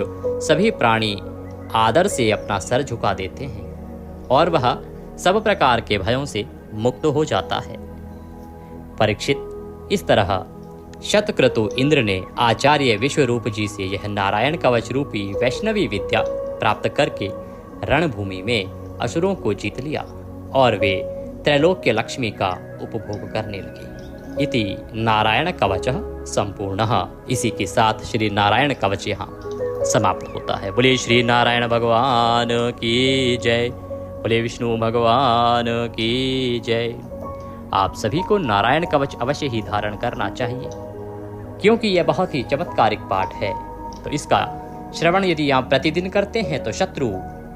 सभी प्राणी आदर से अपना सर झुका देते हैं और वह सब प्रकार के भयों से मुक्त हो जाता है। परीक्षित, इस तरह शतक्रतु इंद्र ने आचार्य विश्वरूप जी से यह नारायण कवच रूपी वैष्णवी विद्या प्राप्त करके रणभूमि में असुरों को जीत लिया और वे त्रैलोक्य लक्ष्मी का उपभोग करने लगे। इति नारायण कवच संपूर्णः। इसी के साथ श्री नारायण कवच यहाँ समाप्त होता है। बोले श्री नारायण भगवान की जय, बोले विष्णु भगवान की जय। आप सभी को नारायण कवच अवश्य ही धारण करना चाहिए, क्योंकि यह बहुत ही चमत्कारिक पाठ है। तो इसका श्रवण यदि आप प्रतिदिन करते हैं तो शत्रु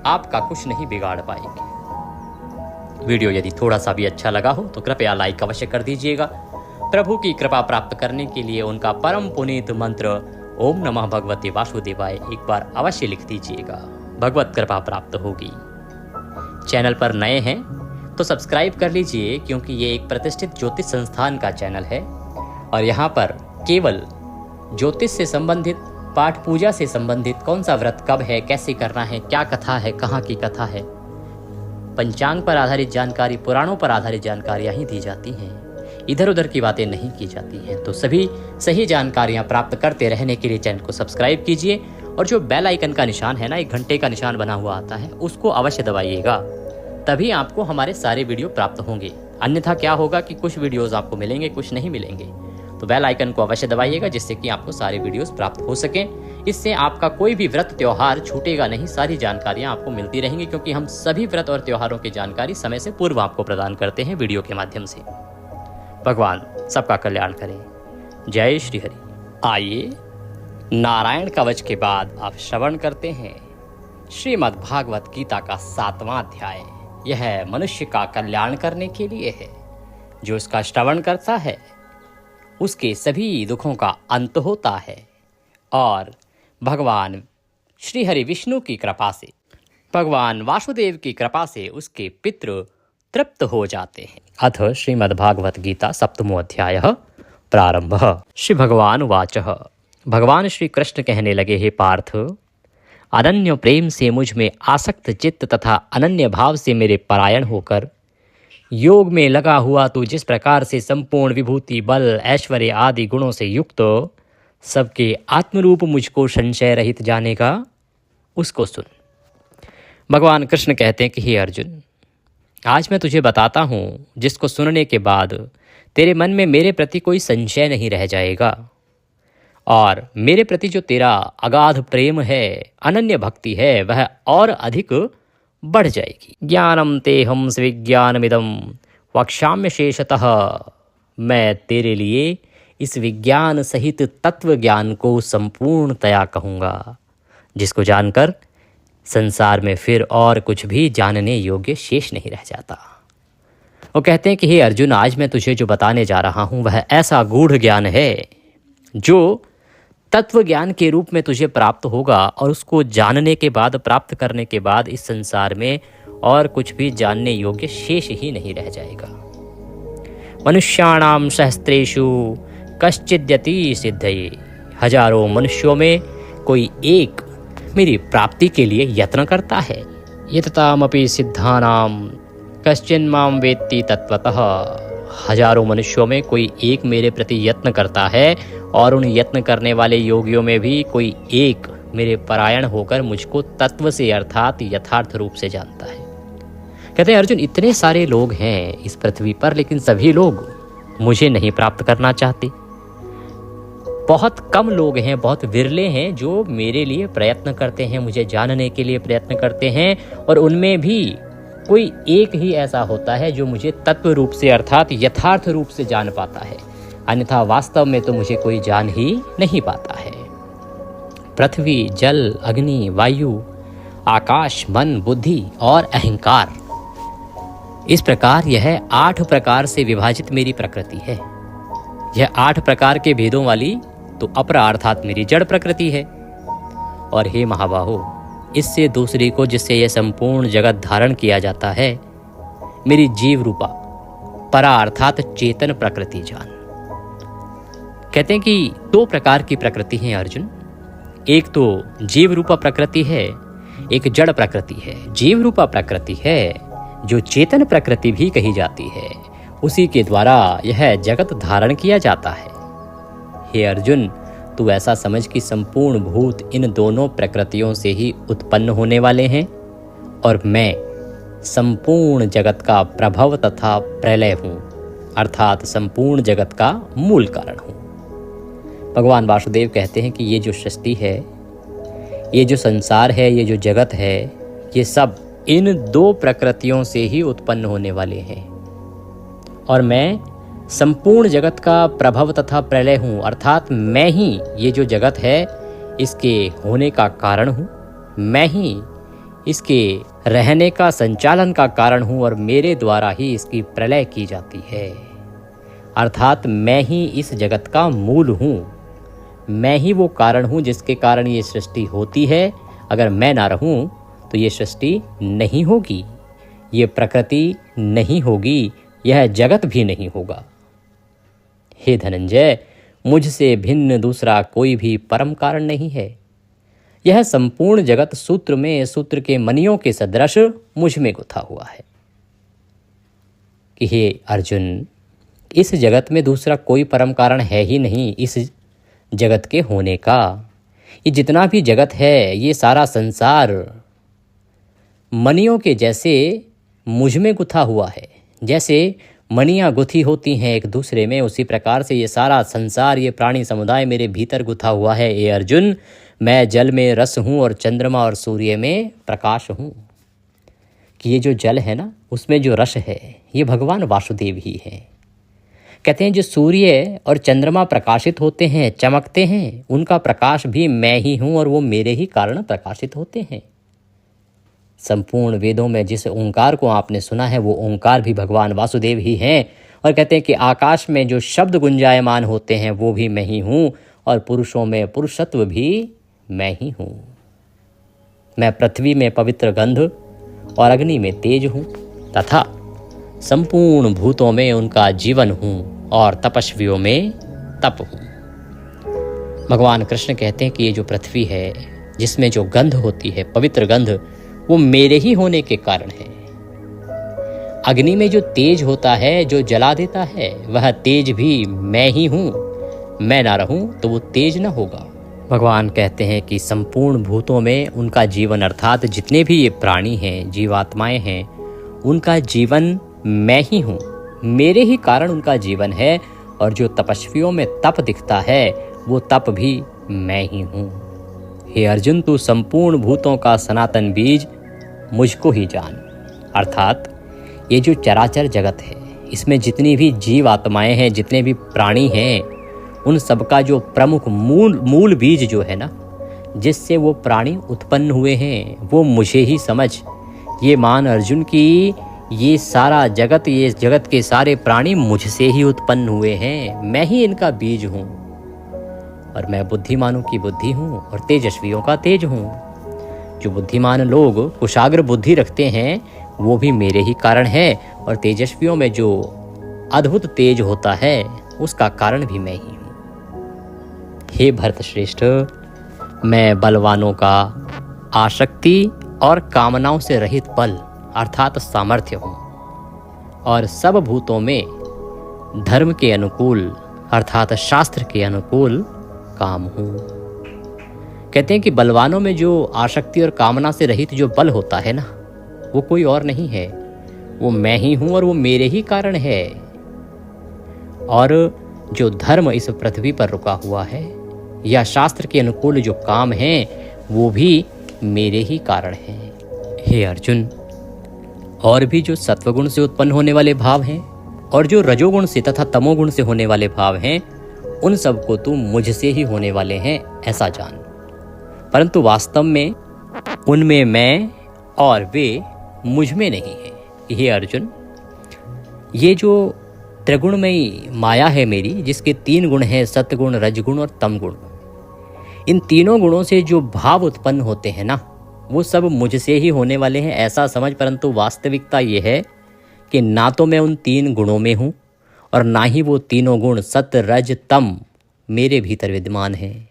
आपका कुछ नहीं बिगाड़ पाएंगे। वीडियो यदि थोड़ा सा भी अच्छा लगा हो तो कृपया लाइक अवश्य कर दीजिएगा। प्रभु की कृपा प्राप्त करने के लिए उनका परम पुनीत मंत्र ओम नमः भगवते वासुदेवाय एक बार अवश्य लिख दीजिएगा, भगवत कृपा प्राप्त होगी। चैनल पर नए हैं तो सब्सक्राइब कर लीजिए, क्योंकि ये एक प्रतिष्ठित ज्योतिष संस्थान का चैनल है और यहाँ पर केवल ज्योतिष से संबंधित, पाठ पूजा से संबंधित, कौन सा व्रत कब है, कैसे करना है, क्या कथा है, कहाँ की कथा है, पंचांग पर आधारित जानकारी, पुराणों पर आधारित जानकारियाँ ही दी जाती हैं। इधर उधर की बातें नहीं की जाती हैं। तो सभी सही जानकारियाँ प्राप्त करते रहने के लिए चैनल को सब्सक्राइब कीजिए और जो बेल आइकन का निशान है ना, एक घंटे का निशान बना हुआ आता है, उसको अवश्य दबाइएगा, तभी आपको हमारे सारे वीडियो प्राप्त होंगे। अन्यथा क्या होगा कि कुछ वीडियोस आपको मिलेंगे, कुछ नहीं मिलेंगे। तो बेल आइकन को अवश्य दबाइएगा, जिससे कि आपको सारे वीडियोस प्राप्त हो सकें। इससे आपका कोई भी व्रत त्योहार छूटेगा नहीं, सारी जानकारियां आपको मिलती रहेंगी, क्योंकि हम सभी व्रत और त्योहारों की जानकारी समय से पूर्व आपको प्रदान करते हैं वीडियो के माध्यम से। भगवान सबका कल्याण करें। जय श्री हरि। आइए नारायण कवच के बाद आप श्रवण करते हैं श्रीमद् भागवत गीता का 7वां अध्याय। यह मनुष्य का कल्याण करने के लिए है। जो इसका श्रवण करता है उसके सभी दुखों का अंत होता है और भगवान श्री हरि विष्णु की कृपा से, भगवान वासुदेव की कृपा से उसके पितृ तृप्त हो जाते हैं। अथ श्रीमद् भागवत गीता 7वां अध्याय प्रारंभः। श्री भगवान वाचः। भगवान श्री कृष्ण कहने लगे, हे पार्थ, अनन्य प्रेम से मुझ में आसक्त चित्त तथा अनन्य भाव से मेरे परायण होकर योग में लगा हुआ तू जिस प्रकार से संपूर्ण विभूति, बल, ऐश्वर्य आदि गुणों से युक्त सबके आत्मरूप मुझको संशय रहित जानेगा, उसको सुन। भगवान कृष्ण कहते हैं कि हे अर्जुन, आज मैं तुझे बताता हूँ जिसको सुनने के बाद तेरे मन में मेरे प्रति कोई संशय नहीं रह जाएगा और मेरे प्रति जो तेरा अगाध प्रेम है, अनन्य भक्ति है, वह और अधिक बढ़ जाएगी। ज्ञानम तेहम स्विज्ञानमिदम वक्ष्याम्य शेषतः। मैं तेरे लिए इस विज्ञान सहित तत्व ज्ञान को संपूर्णतया कहूँगा, जिसको जानकर संसार में फिर और कुछ भी जानने योग्य शेष नहीं रह जाता। वो कहते हैं कि हे अर्जुन, आज मैं तुझे जो बताने जा रहा हूँ वह ऐसा गूढ़ ज्ञान है जो तत्व ज्ञान के रूप में तुझे प्राप्त होगा और उसको जानने के बाद, प्राप्त करने के बाद इस संसार में और कुछ भी जानने योग्य शेष ही नहीं रह जाएगा। मनुष्याणाम सहस्त्रेषु कश्चिद्यति सिद्धये। हजारों मनुष्यों में कोई एक मेरी प्राप्ति के लिए यत्न करता है। यततामपि सिद्धानाम कश्चिन् माम वेत्ति तत्वतः। हजारों मनुष्यों में कोई एक मेरे प्रति यत्न करता है और उन यत्न करने वाले योगियों में भी कोई एक मेरे परायण होकर मुझको तत्व से अर्थात यथार्थ रूप से जानता है। कहते हैं अर्जुन, इतने सारे लोग हैं इस पृथ्वी पर, लेकिन सभी लोग मुझे नहीं प्राप्त करना चाहते। बहुत कम लोग हैं, बहुत विरले हैं जो मेरे लिए प्रयत्न करते हैं, मुझे जानने के लिए प्रयत्न करते हैं, और उनमें भी कोई एक ही ऐसा होता है जो मुझे तत्व रूप से अर्थात यथार्थ रूप से जान पाता है, अन्यथा वास्तव में तो मुझे कोई जान ही नहीं पाता है। पृथ्वी, जल, अग्नि, वायु, आकाश, मन, बुद्धि और अहंकार, इस प्रकार यह 8 प्रकार से विभाजित मेरी प्रकृति है। यह 8 प्रकार के भेदों वाली तो अपरा अर्थात मेरी जड़ प्रकृति है। और हे महाबाहो, इससे दूसरी को जिससे यह संपूर्ण जगत धारण किया जाता है, मेरी जीव रूपा परा अर्थात चेतन प्रकृति जान। कहते हैं कि 2 प्रकार की प्रकृति है अर्जुन। एक तो जीव रूपा प्रकृति है, एक जड़ प्रकृति है। जीव रूपा प्रकृति है जो चेतन प्रकृति भी कही जाती है, उसी के द्वारा यह जगत धारण किया जाता है। हे अर्जुन, तू ऐसा समझ कि संपूर्ण भूत इन दोनों प्रकृतियों से ही उत्पन्न होने वाले हैं और मैं संपूर्ण जगत का प्रभव तथा प्रलय हूँ, अर्थात संपूर्ण जगत का मूल कारण हूँ। भगवान वासुदेव कहते हैं कि ये जो सृष्टि है, ये जो संसार है, ये जो जगत है, ये सब इन दो प्रकृतियों से ही उत्पन्न होने वाले हैं। और मैं संपूर्ण जगत का प्रभव तथा प्रलय हूँ, अर्थात मैं ही ये जो जगत है इसके होने का कारण हूँ, मैं ही इसके रहने का संचालन का कारण हूँ और मेरे द्वारा ही इसकी प्रलय की जाती है। अर्थात मैं ही इस जगत का मूल हूँ, मैं ही वो कारण हूँ जिसके कारण ये सृष्टि होती है। अगर मैं ना रहूँ तो ये सृष्टि नहीं होगी, ये प्रकृति नहीं होगी, यह जगत भी नहीं होगा। हे धनंजय, मुझसे भिन्न दूसरा कोई भी परम कारण नहीं है। यह संपूर्ण जगत सूत्र में सूत्र के मणियों के सदृश मुझ में गुथा हुआ है कि हे अर्जुन, इस जगत में दूसरा कोई परम कारण है ही नहीं इस जगत के होने का। ये जितना भी जगत है, ये सारा संसार मणियों के जैसे मुझ में गुथा हुआ है। जैसे मणियाँ गुथी होती हैं एक दूसरे में, उसी प्रकार से ये सारा संसार, ये प्राणी समुदाय मेरे भीतर गुथा हुआ है। ये अर्जुन, मैं जल में रस हूँ और चंद्रमा और सूर्य में प्रकाश हूँ। कि ये जो जल है ना, उसमें जो रस है, ये भगवान वासुदेव ही हैं। कहते हैं जो सूर्य और चंद्रमा प्रकाशित होते हैं, चमकते हैं, उनका प्रकाश भी मैं ही हूँ और वो मेरे ही कारण प्रकाशित होते हैं। संपूर्ण वेदों में जिस ओंकार को आपने सुना है, वो ओंकार भी भगवान वासुदेव ही हैं। और कहते हैं कि आकाश में जो शब्द गुंजायमान होते हैं वो भी मैं ही हूँ, और पुरुषों में पुरुषत्व भी मैं ही हूँ। मैं पृथ्वी में पवित्र गंध और अग्नि में तेज हूँ तथा संपूर्ण भूतों में उनका जीवन हूँ और तपस्वियों में तप हूँ। भगवान कृष्ण कहते हैं कि ये जो पृथ्वी है, जिसमें जो गंध होती है, पवित्र गंध, वो मेरे ही होने के कारण है। अग्नि में जो तेज होता है, जो जला देता है, वह तेज भी मैं ही हूँ। मैं ना रहूं तो वो तेज न होगा। भगवान कहते हैं कि संपूर्ण भूतों में उनका जीवन, अर्थात जितने भी ये प्राणी हैं, जीवात्माएं हैं, उनका जीवन मैं ही हूँ, मेरे ही कारण उनका जीवन है। और जो तपस्वियों में तप दिखता है, वो तप भी मैं ही हूँ। हे अर्जुन, तू संपूर्ण भूतों का सनातन बीज मुझको ही जान। अर्थात ये जो चराचर जगत है, इसमें जितनी भी जीव आत्माएं हैं, जितने भी प्राणी हैं, उन सबका जो प्रमुख मूल बीज जो है ना, जिससे वो प्राणी उत्पन्न हुए हैं, वो मुझे ही समझ। ये मान अर्जुन की ये सारा जगत, ये जगत के सारे प्राणी मुझसे ही उत्पन्न हुए हैं, मैं ही इनका बीज हूँ। और मैं बुद्धिमानों की बुद्धि हूँ और तेजस्वियों का तेज हूँ। जो बुद्धिमान लोग कुशाग्र बुद्धि रखते हैं, वो भी मेरे ही कारण है। और तेजस्वियों में जो अद्भुत तेज होता है, उसका कारण भी मैं ही हूँ। हे भरत श्रेष्ठ, मैं बलवानों का आसक्ति और कामनाओं से रहित बल अर्थात सामर्थ्य हूँ, और सब भूतों में धर्म के अनुकूल अर्थात शास्त्र के अनुकूल काम हूँ। कहते हैं कि बलवानों में जो आसक्ति और कामना से रहित जो बल होता है ना, वो कोई और नहीं है, वो मैं ही हूँ और वो मेरे ही कारण है। और जो धर्म इस पृथ्वी पर रुका हुआ है या शास्त्र के अनुकूल जो काम है, वो भी मेरे ही कारण हैं। हे अर्जुन, और भी जो सत्वगुण से उत्पन्न होने वाले भाव हैं और जो रजोगुण से तथा तमोगुण से होने वाले भाव हैं, उन सबको तू मुझसे ही होने वाले हैं ऐसा जान। परंतु वास्तव में उनमें मैं और वे मुझ में नहीं है। हे अर्जुन, ये जो त्रिगुणमयी माया है मेरी, जिसके 3 गुण हैं, सत्गुण, रजगुण और तमगुण, इन तीनों गुणों से जो भाव उत्पन्न होते हैं ना, वो सब मुझसे ही होने वाले हैं ऐसा समझ। परंतु वास्तविकता ये है कि ना तो मैं उन 3 गुणों में हूँ और ना ही वो तीनों गुण सत्य, रज, तम मेरे भीतर विद्यमान हैं।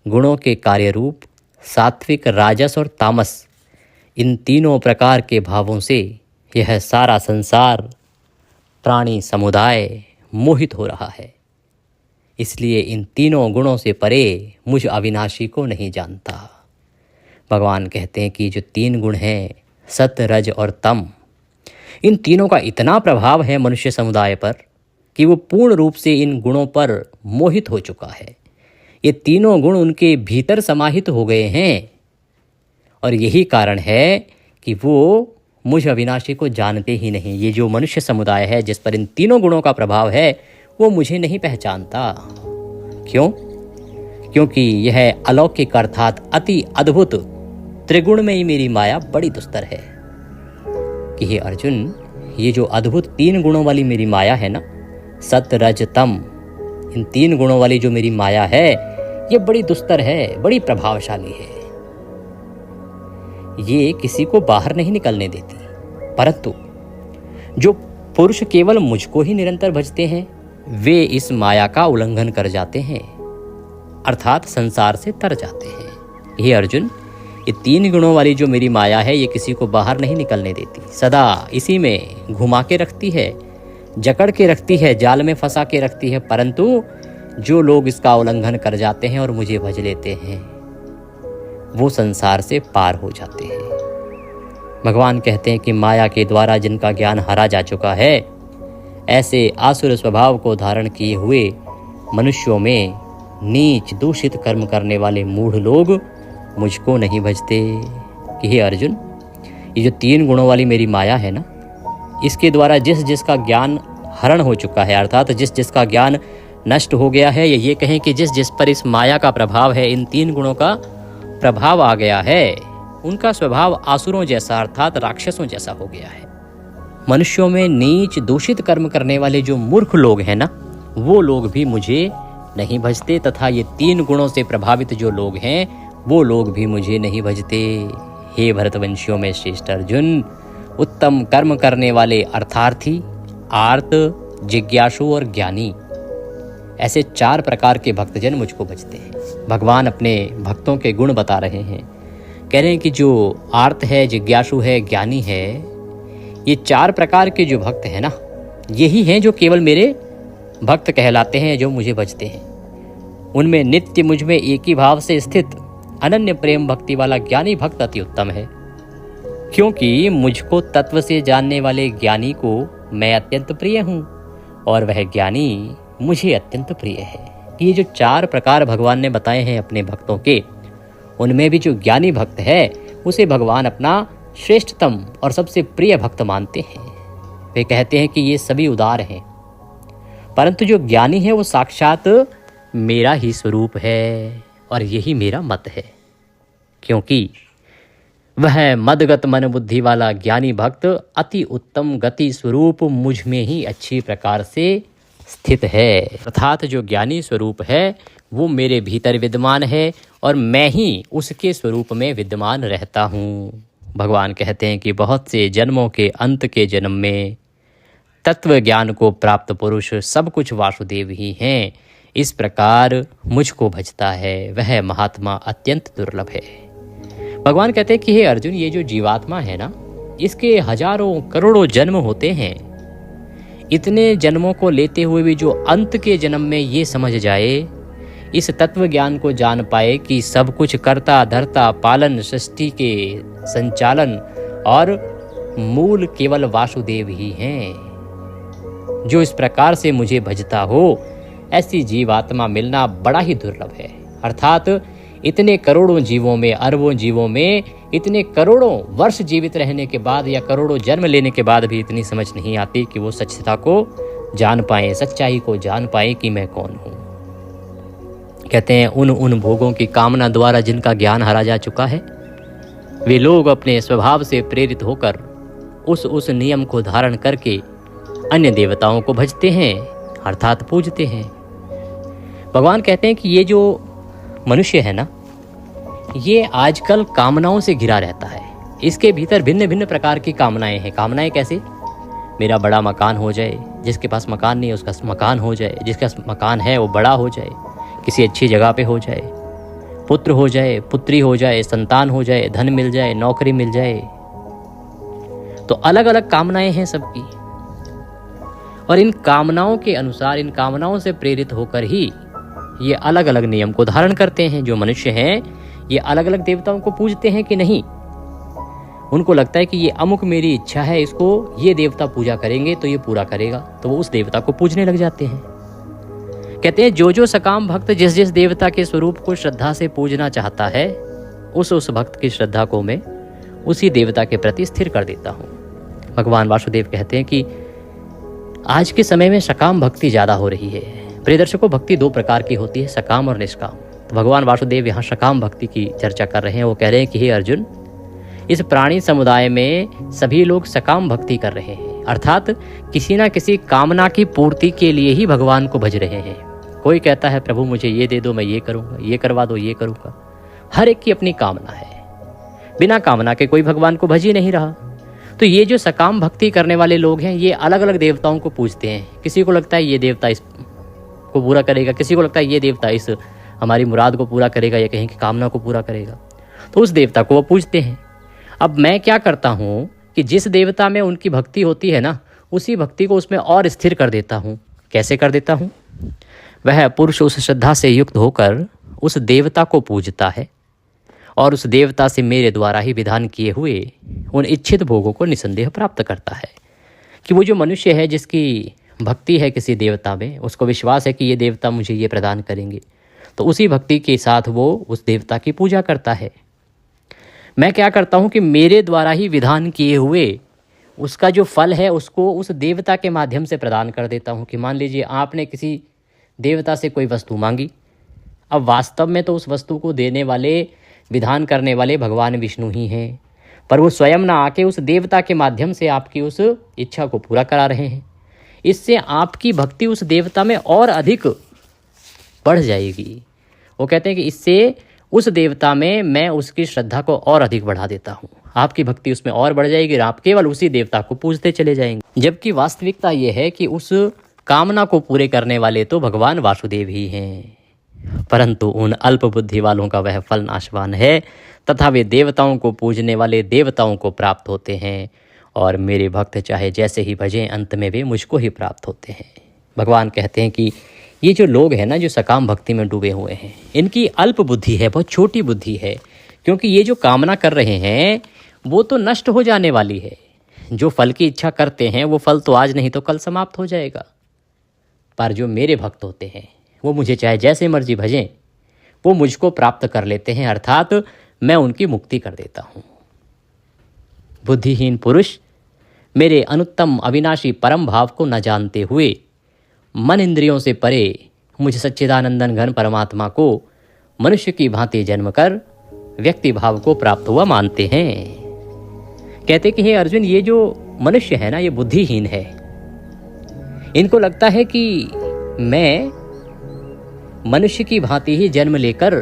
गुणों के कार्य रूप सात्विक, राजस और तामस, इन तीनों प्रकार के भावों से यह सारा संसार, प्राणी समुदाय मोहित हो रहा है। इसलिए इन तीनों गुणों से परे मुझ अविनाशी को नहीं जानता। भगवान कहते हैं कि जो 3 गुण हैं, सत्य, रज और तम, इन तीनों का इतना प्रभाव है मनुष्य समुदाय पर कि वो पूर्ण रूप से इन गुणों पर मोहित हो चुका है। ये तीनों गुण उनके भीतर समाहित हो गए हैं और यही कारण है कि वो मुझ अविनाशी को जानते ही नहीं। ये जो मनुष्य समुदाय है जिस पर इन तीनों गुणों का प्रभाव है वो मुझे नहीं पहचानता। क्यों? क्योंकि यह अलौकिक अर्थात अति अद्भुत त्रिगुण में ही मेरी माया बड़ी दुस्तर है कि हे अर्जुन, ये जो अद्भुत 3 गुणों वाली मेरी माया है ना, सत रज तम, इन 3 गुणों वाली जो मेरी माया है ये बड़ी दुस्तर है, बड़ी प्रभावशाली है। ये किसी को बाहर नहीं निकलने देती, परंतु जो पुरुष केवल मुझको ही निरंतर भजते हैं वे इस माया का उल्लंघन कर जाते हैं, अर्थात संसार से तर जाते हैं। हे अर्जुन, ये 3 गुणों वाली जो मेरी माया है ये किसी को बाहर नहीं निकलने देती, सदा इसी में घुमा के रखती है, जकड़ के रखती है, जाल में फंसा के रखती है। परंतु जो लोग इसका उल्लंघन कर जाते हैं और मुझे भज लेते हैं वो संसार से पार हो जाते हैं। भगवान कहते हैं कि माया के द्वारा जिनका ज्ञान हरा जा चुका है, ऐसे आसुर स्वभाव को धारण किए हुए मनुष्यों में नीच दूषित कर्म करने वाले मूढ़ लोग मुझको नहीं भजते। कि हे अर्जुन, ये जो 3 गुणों वाली मेरी माया है ना, इसके द्वारा जिस जिसका ज्ञान हरण हो चुका है, अर्थात जिस जिसका ज्ञान नष्ट हो गया है, या ये कहें कि जिस जिस पर इस माया का प्रभाव है, इन 3 गुणों का प्रभाव आ गया है, उनका स्वभाव आसुरों जैसा अर्थात राक्षसों जैसा हो गया है। मनुष्यों में नीच दूषित कर्म करने वाले जो मूर्ख लोग हैं ना, वो लोग भी मुझे नहीं भजते, तथा ये 3 गुणों से प्रभावित जो लोग हैं वो लोग भी मुझे नहीं भजते। हे भरतवंशियों में श्रेष्ठ अर्जुन, उत्तम कर्म करने वाले अर्थार्थी, आर्त, जिज्ञासु और ज्ञानी, ऐसे 4 प्रकार के भक्तजन मुझको भजते हैं। भगवान अपने भक्तों के गुण बता रहे हैं, कह रहे हैं कि जो आर्त है, जिज्ञासु है, ज्ञानी है, ये 4 प्रकार के जो भक्त हैं ना, यही हैं जो केवल मेरे भक्त कहलाते हैं, जो मुझे भजते हैं। उनमें नित्य मुझ में एक ही भाव से स्थित अनन्य प्रेम भक्ति वाला ज्ञानी भक्त अति उत्तम है, क्योंकि मुझको तत्व से जानने वाले ज्ञानी को मैं अत्यंत प्रिय हूँ और वह ज्ञानी मुझे अत्यंत प्रिय है। ये जो 4 प्रकार भगवान ने बताए हैं अपने भक्तों के, उनमें भी जो ज्ञानी भक्त है उसे भगवान अपना श्रेष्ठतम और सबसे प्रिय भक्त मानते हैं। वे कहते हैं कि ये सभी उदार हैं, परंतु जो ज्ञानी है वो साक्षात मेरा ही स्वरूप है और यही मेरा मत है, क्योंकि वह मदगत मन बुद्धि वाला ज्ञानी भक्त अति उत्तम गति स्वरूप मुझ में ही अच्छी प्रकार से स्थित है। अर्थात जो ज्ञानी स्वरूप है वो मेरे भीतर विद्यमान है और मैं ही उसके स्वरूप में विद्यमान रहता हूँ। भगवान कहते हैं कि बहुत से जन्मों के अंत के जन्म में तत्व ज्ञान को प्राप्त पुरुष सब कुछ वासुदेव ही हैं। इस प्रकार मुझको भजता है वह महात्मा अत्यंत दुर्लभ है। भगवान कहते हैं कि हे अर्जुन, ये जो जीवात्मा है ना, इसके हजारों करोड़ों जन्म होते हैं। इतने जन्मों को लेते हुए भी जो अंत के जन्म में ये समझ जाए, इस तत्व ज्ञान को जान पाए कि सब कुछ कर्ता धर्ता पालन सृष्टि के संचालन और मूल केवल वासुदेव ही हैं, जो इस प्रकार से मुझे भजता हो, ऐसी जीवात्मा मिलना बड़ा ही दुर्लभ है। अर्थात इतने करोड़ों जीवों में, अरबों जीवों में, इतने करोड़ों वर्ष जीवित रहने के बाद या करोड़ों जन्म लेने के बाद भी इतनी समझ नहीं आती कि वो सच्चता को जान पाए, सच्चाई को जान पाए कि मैं कौन हूँ। कहते हैं उन भोगों की कामना द्वारा जिनका ज्ञान हरा जा चुका है, वे लोग अपने स्वभाव से प्रेरित होकर उस नियम को धारण करके अन्य देवताओं को भजते हैं, अर्थात पूजते हैं। भगवान कहते हैं कि ये जो मनुष्य है ना, ये आजकल कामनाओं से घिरा रहता है। इसके भीतर भिन्न भिन्न प्रकार की कामनाएं हैं। कामनाएं कैसे? मेरा बड़ा मकान हो जाए, जिसके पास मकान नहीं है उसका मकान हो जाए, जिसका मकान है वो बड़ा हो जाए, किसी अच्छी जगह पे हो जाए, पुत्र हो जाए, पुत्री हो जाए, संतान हो जाए, धन मिल जाए, नौकरी मिल जाए। तो अलग अलग कामनाएं हैं सबकी, और इन कामनाओं के अनुसार, इन कामनाओं से प्रेरित होकर ही ये अलग अलग नियम को धारण करते हैं। जो मनुष्य हैं ये अलग अलग देवताओं को पूजते हैं कि नहीं, उनको लगता है कि ये अमुक मेरी इच्छा है, इसको ये देवता पूजा करेंगे तो ये पूरा करेगा, तो वो उस देवता को पूजने लग जाते हैं। कहते हैं जो सकाम भक्त जिस जिस देवता के स्वरूप को श्रद्धा से पूजना चाहता है, उस भक्त की श्रद्धा को मैं उसी देवता के प्रति स्थिर कर देता हूँ। भगवान वासुदेव कहते हैं कि आज के समय में सकाम भक्ति ज़्यादा हो रही है। प्रिय दर्शकों, भक्ति दो प्रकार की होती है, सकाम और निष्काम। तो भगवान वासुदेव यहाँ सकाम भक्ति की चर्चा कर रहे हैं। वो कह रहे हैं कि हे अर्जुन, इस प्राणी समुदाय में सभी लोग सकाम भक्ति कर रहे हैं, अर्थात किसी ना किसी कामना की पूर्ति के लिए ही भगवान को भज रहे हैं। कोई कहता है प्रभु मुझे ये दे दो, मैं ये करूँगा, ये करवा दो, ये करूँगा। हर एक की अपनी कामना है, बिना कामना के कोई भगवान को भज ही नहीं रहा। तो ये जो सकाम भक्ति करने वाले लोग हैं, ये अलग अलग देवताओं को पूजते हैं। किसी को लगता है ये देवता इस को पूरा करेगा, किसी को लगता है ये देवता इस हमारी मुराद को पूरा करेगा या कहीं की कामना को पूरा करेगा, तो उस देवता को वो पूजते हैं। अब मैं क्या करता हूँ कि जिस देवता में उनकी भक्ति होती है ना, उसी भक्ति को उसमें और स्थिर कर देता हूँ। कैसे कर देता हूँ? वह पुरुष उस श्रद्धा से युक्त होकर उस देवता को पूजता है और उस देवता से मेरे द्वारा ही विधान किए हुए उन इच्छित भोगों को निसंदेह प्राप्त करता है। कि वो जो मनुष्य है जिसकी भक्ति है किसी देवता में, उसको विश्वास है कि ये देवता मुझे ये प्रदान करेंगे, तो उसी भक्ति के साथ वो उस देवता की पूजा करता है। मैं क्या करता हूँ कि मेरे द्वारा ही विधान किए हुए उसका जो फल है उसको उस देवता के माध्यम से प्रदान कर देता हूँ। कि मान लीजिए आपने किसी देवता से कोई वस्तु मांगी, अब वास्तव में तो उस वस्तु को देने वाले, विधान करने वाले भगवान विष्णु ही हैं, पर वो स्वयं ना आके उस देवता के माध्यम से आपकी उस इच्छा को पूरा करा रहे हैं। इससे आपकी भक्ति उस देवता में और अधिक बढ़ जाएगी। वो कहते हैं कि इससे उस देवता में मैं उसकी श्रद्धा को और अधिक बढ़ा देता हूँ, आपकी भक्ति उसमें और बढ़ जाएगी और आप केवल उसी देवता को पूजते चले जाएंगे। जबकि वास्तविकता ये है कि उस कामना को पूरे करने वाले तो भगवान वासुदेव ही हैं, परंतु उन अल्प बुद्धि वालों का वह फल नाशवान है तथा वे देवताओं को पूजने वाले देवताओं को प्राप्त होते हैं और मेरे भक्त चाहे जैसे ही भजें, अंत में वे मुझको ही प्राप्त होते हैं। भगवान कहते हैं कि ये जो लोग हैं ना, जो सकाम भक्ति में डूबे हुए हैं, इनकी अल्प बुद्धि है, बहुत छोटी बुद्धि है, क्योंकि ये जो कामना कर रहे हैं वो तो नष्ट हो जाने वाली है। जो फल की इच्छा करते हैं वो फल तो आज नहीं तो कल समाप्त हो जाएगा, पर जो मेरे भक्त होते हैं वो मुझे चाहे जैसे मर्जी भजें, वो मुझको प्राप्त कर लेते हैं, अर्थात मैं उनकी मुक्ति कर देता हूँ। बुद्धिहीन पुरुष मेरे अनुत्तम अविनाशी परम भाव को न जानते हुए मन इंद्रियों से परे मुझ सच्चिदानंदन घन परमात्मा को मनुष्य की भांति जन्म कर व्यक्ति भाव को प्राप्त हुआ मानते हैं। कहते कि हे अर्जुन, ये जो मनुष्य है ना, ये बुद्धिहीन है। इनको लगता है कि मैं मनुष्य की भांति ही जन्म लेकर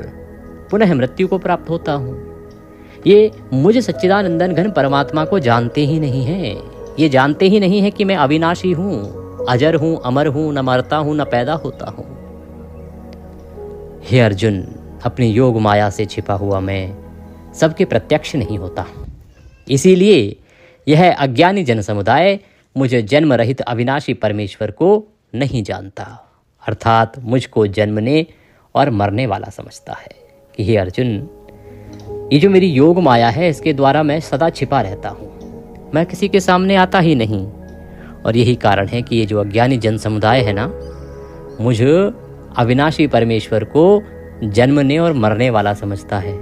पुनः मृत्यु को प्राप्त होता हूँ। ये मुझ सच्चिदानंदन घन परमात्मा को जानते ही नहीं हैं। ये जानते ही नहीं है कि मैं अविनाशी हूँ, अजर हूँ, अमर हूँ, न मरता हूँ न पैदा होता हूँ। हे अर्जुन, अपनी योग माया से छिपा हुआ मैं सबके प्रत्यक्ष नहीं होता। इसीलिए यह अज्ञानी जन समुदाय मुझे जन्म रहित अविनाशी परमेश्वर को नहीं जानता, अर्थात मुझको जन्मने और मरने वाला समझता है। कि हे अर्जुन, ये जो मेरी योग माया है, इसके द्वारा मैं सदा छिपा रहता हूँ, मैं किसी के सामने आता ही नहीं। और यही कारण है कि ये जो अज्ञानी जन समुदाय है ना, मुझ अविनाशी परमेश्वर को जन्मने और मरने वाला समझता है।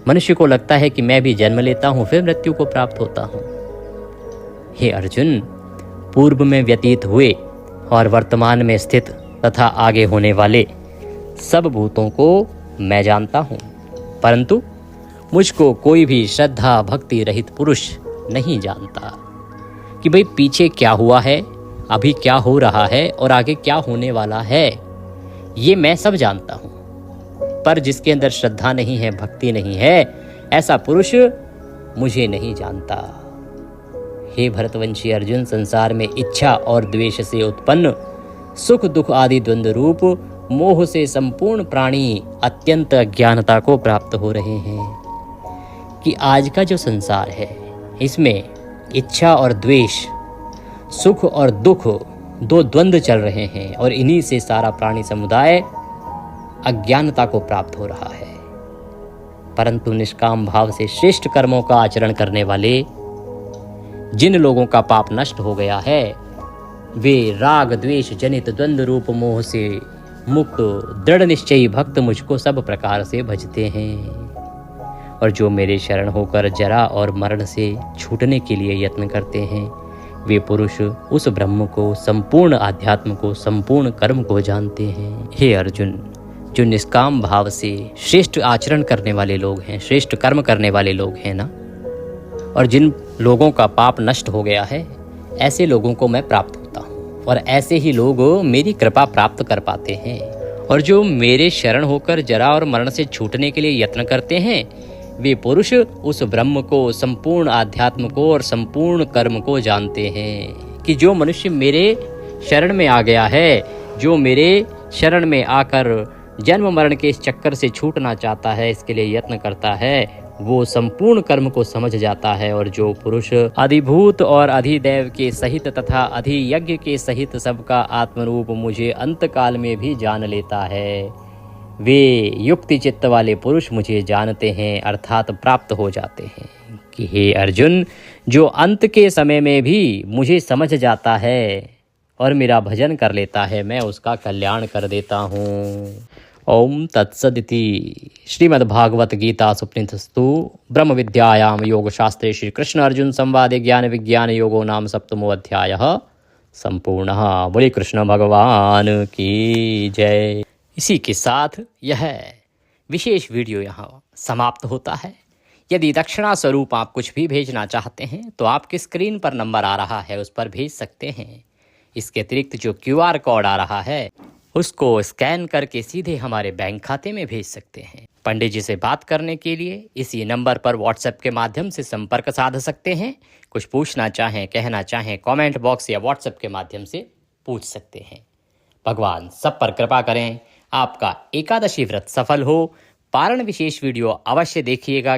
मनुष्य को लगता है कि मैं भी जन्म लेता हूँ फिर मृत्यु को प्राप्त होता हूँ। हे अर्जुन, पूर्व में व्यतीत हुए और वर्तमान में स्थित तथा आगे होने वाले सब भूतों को मैं जानता हूँ, परंतु मुझको कोई भी श्रद्धा भक्ति रहित पुरुष नहीं जानता। कि भाई पीछे क्या हुआ है, अभी क्या हो रहा है और आगे क्या होने वाला है, ये मैं सब जानता हूँ, पर जिसके अंदर श्रद्धा नहीं है, भक्ति नहीं है, ऐसा पुरुष मुझे नहीं जानता। हे भरतवंशी अर्जुन, संसार में इच्छा और द्वेष से उत्पन्न सुख दुख आदि द्वंद्व रूप मोह से संपूर्ण प्राणी अत्यंत अज्ञानता को प्राप्त हो रहे हैं। कि आज का जो संसार है, इसमें इच्छा और द्वेष, सुख और दुख, दो द्वंद्व चल रहे हैं और इन्हीं से सारा प्राणी समुदाय अज्ञानता को प्राप्त हो रहा है। परंतु निष्काम भाव से श्रेष्ठ कर्मों का आचरण करने वाले जिन लोगों का पाप नष्ट हो गया है, वे राग द्वेष जनित द्वंद्व रूप मोह से मुक्त दृढ़ निश्चयी भक्त मुझको सब प्रकार से भजते हैं। और जो मेरे शरण होकर जरा और मरण से छूटने के लिए यत्न करते हैं, वे पुरुष उस ब्रह्म को, संपूर्ण आध्यात्म को, संपूर्ण कर्म को जानते हैं। हे अर्जुन, जो निष्काम भाव से श्रेष्ठ आचरण करने वाले लोग हैं, श्रेष्ठ कर्म करने वाले लोग हैं ना, और जिन लोगों का पाप नष्ट हो गया है, ऐसे लोगों को मैं प्राप्त होता हूँ और ऐसे ही लोग मेरी कृपा प्राप्त कर पाते हैं। और जो मेरे शरण होकर जरा और मरण से छूटने के लिए यत्न करते हैं, वे पुरुष उस ब्रह्म को, संपूर्ण आध्यात्म को और संपूर्ण कर्म को जानते हैं। कि जो मनुष्य मेरे शरण में आ गया है, जो मेरे शरण में आकर जन्म मरण के इस चक्कर से छूटना चाहता है, इसके लिए यत्न करता है, वो संपूर्ण कर्म को समझ जाता है। और जो पुरुष अधिभूत और अधिदैव के सहित तथा अधियज्ञ के सहित सबका आत्मरूप मुझे अंतकाल में भी जान लेता है, वे युक्ति चित्त वाले पुरुष मुझे जानते हैं, अर्थात प्राप्त हो जाते हैं। कि हे अर्जुन, जो अंत के समय में भी मुझे समझ जाता है और मेरा भजन कर लेता है, मैं उसका कल्याण कर देता हूँ। ओम तत्सदिति। श्रीमद्भागवत गीता सुपनिषत्सु ब्रह्म विद्यायाम योग शास्त्रे श्री कृष्ण अर्जुन संवादे ज्ञान विज्ञान योगो नाम सप्तमो अध्यायः संपूर्णः। बोले कृष्ण भगवान की जय। इसी के साथ यह विशेष वीडियो यहाँ समाप्त होता है। यदि दक्षिणा स्वरूप आप कुछ भी भेजना चाहते हैं तो आपकी स्क्रीन पर नंबर आ रहा है, उस पर भेज सकते हैं। इसके अतिरिक्त जो QR कोड आ रहा है, उसको स्कैन करके सीधे हमारे बैंक खाते में भेज सकते हैं। पंडित जी से बात करने के लिए इसी नंबर पर व्हाट्सएप के माध्यम से संपर्क साध सकते हैं। कुछ पूछना चाहें, कहना चाहें, कमेंट बॉक्स या व्हाट्सएप के माध्यम से पूछ सकते हैं। भगवान सब पर कृपा करें, आपका एकादशी व्रत सफल हो। पारण विशेष वीडियो अवश्य देखिएगा।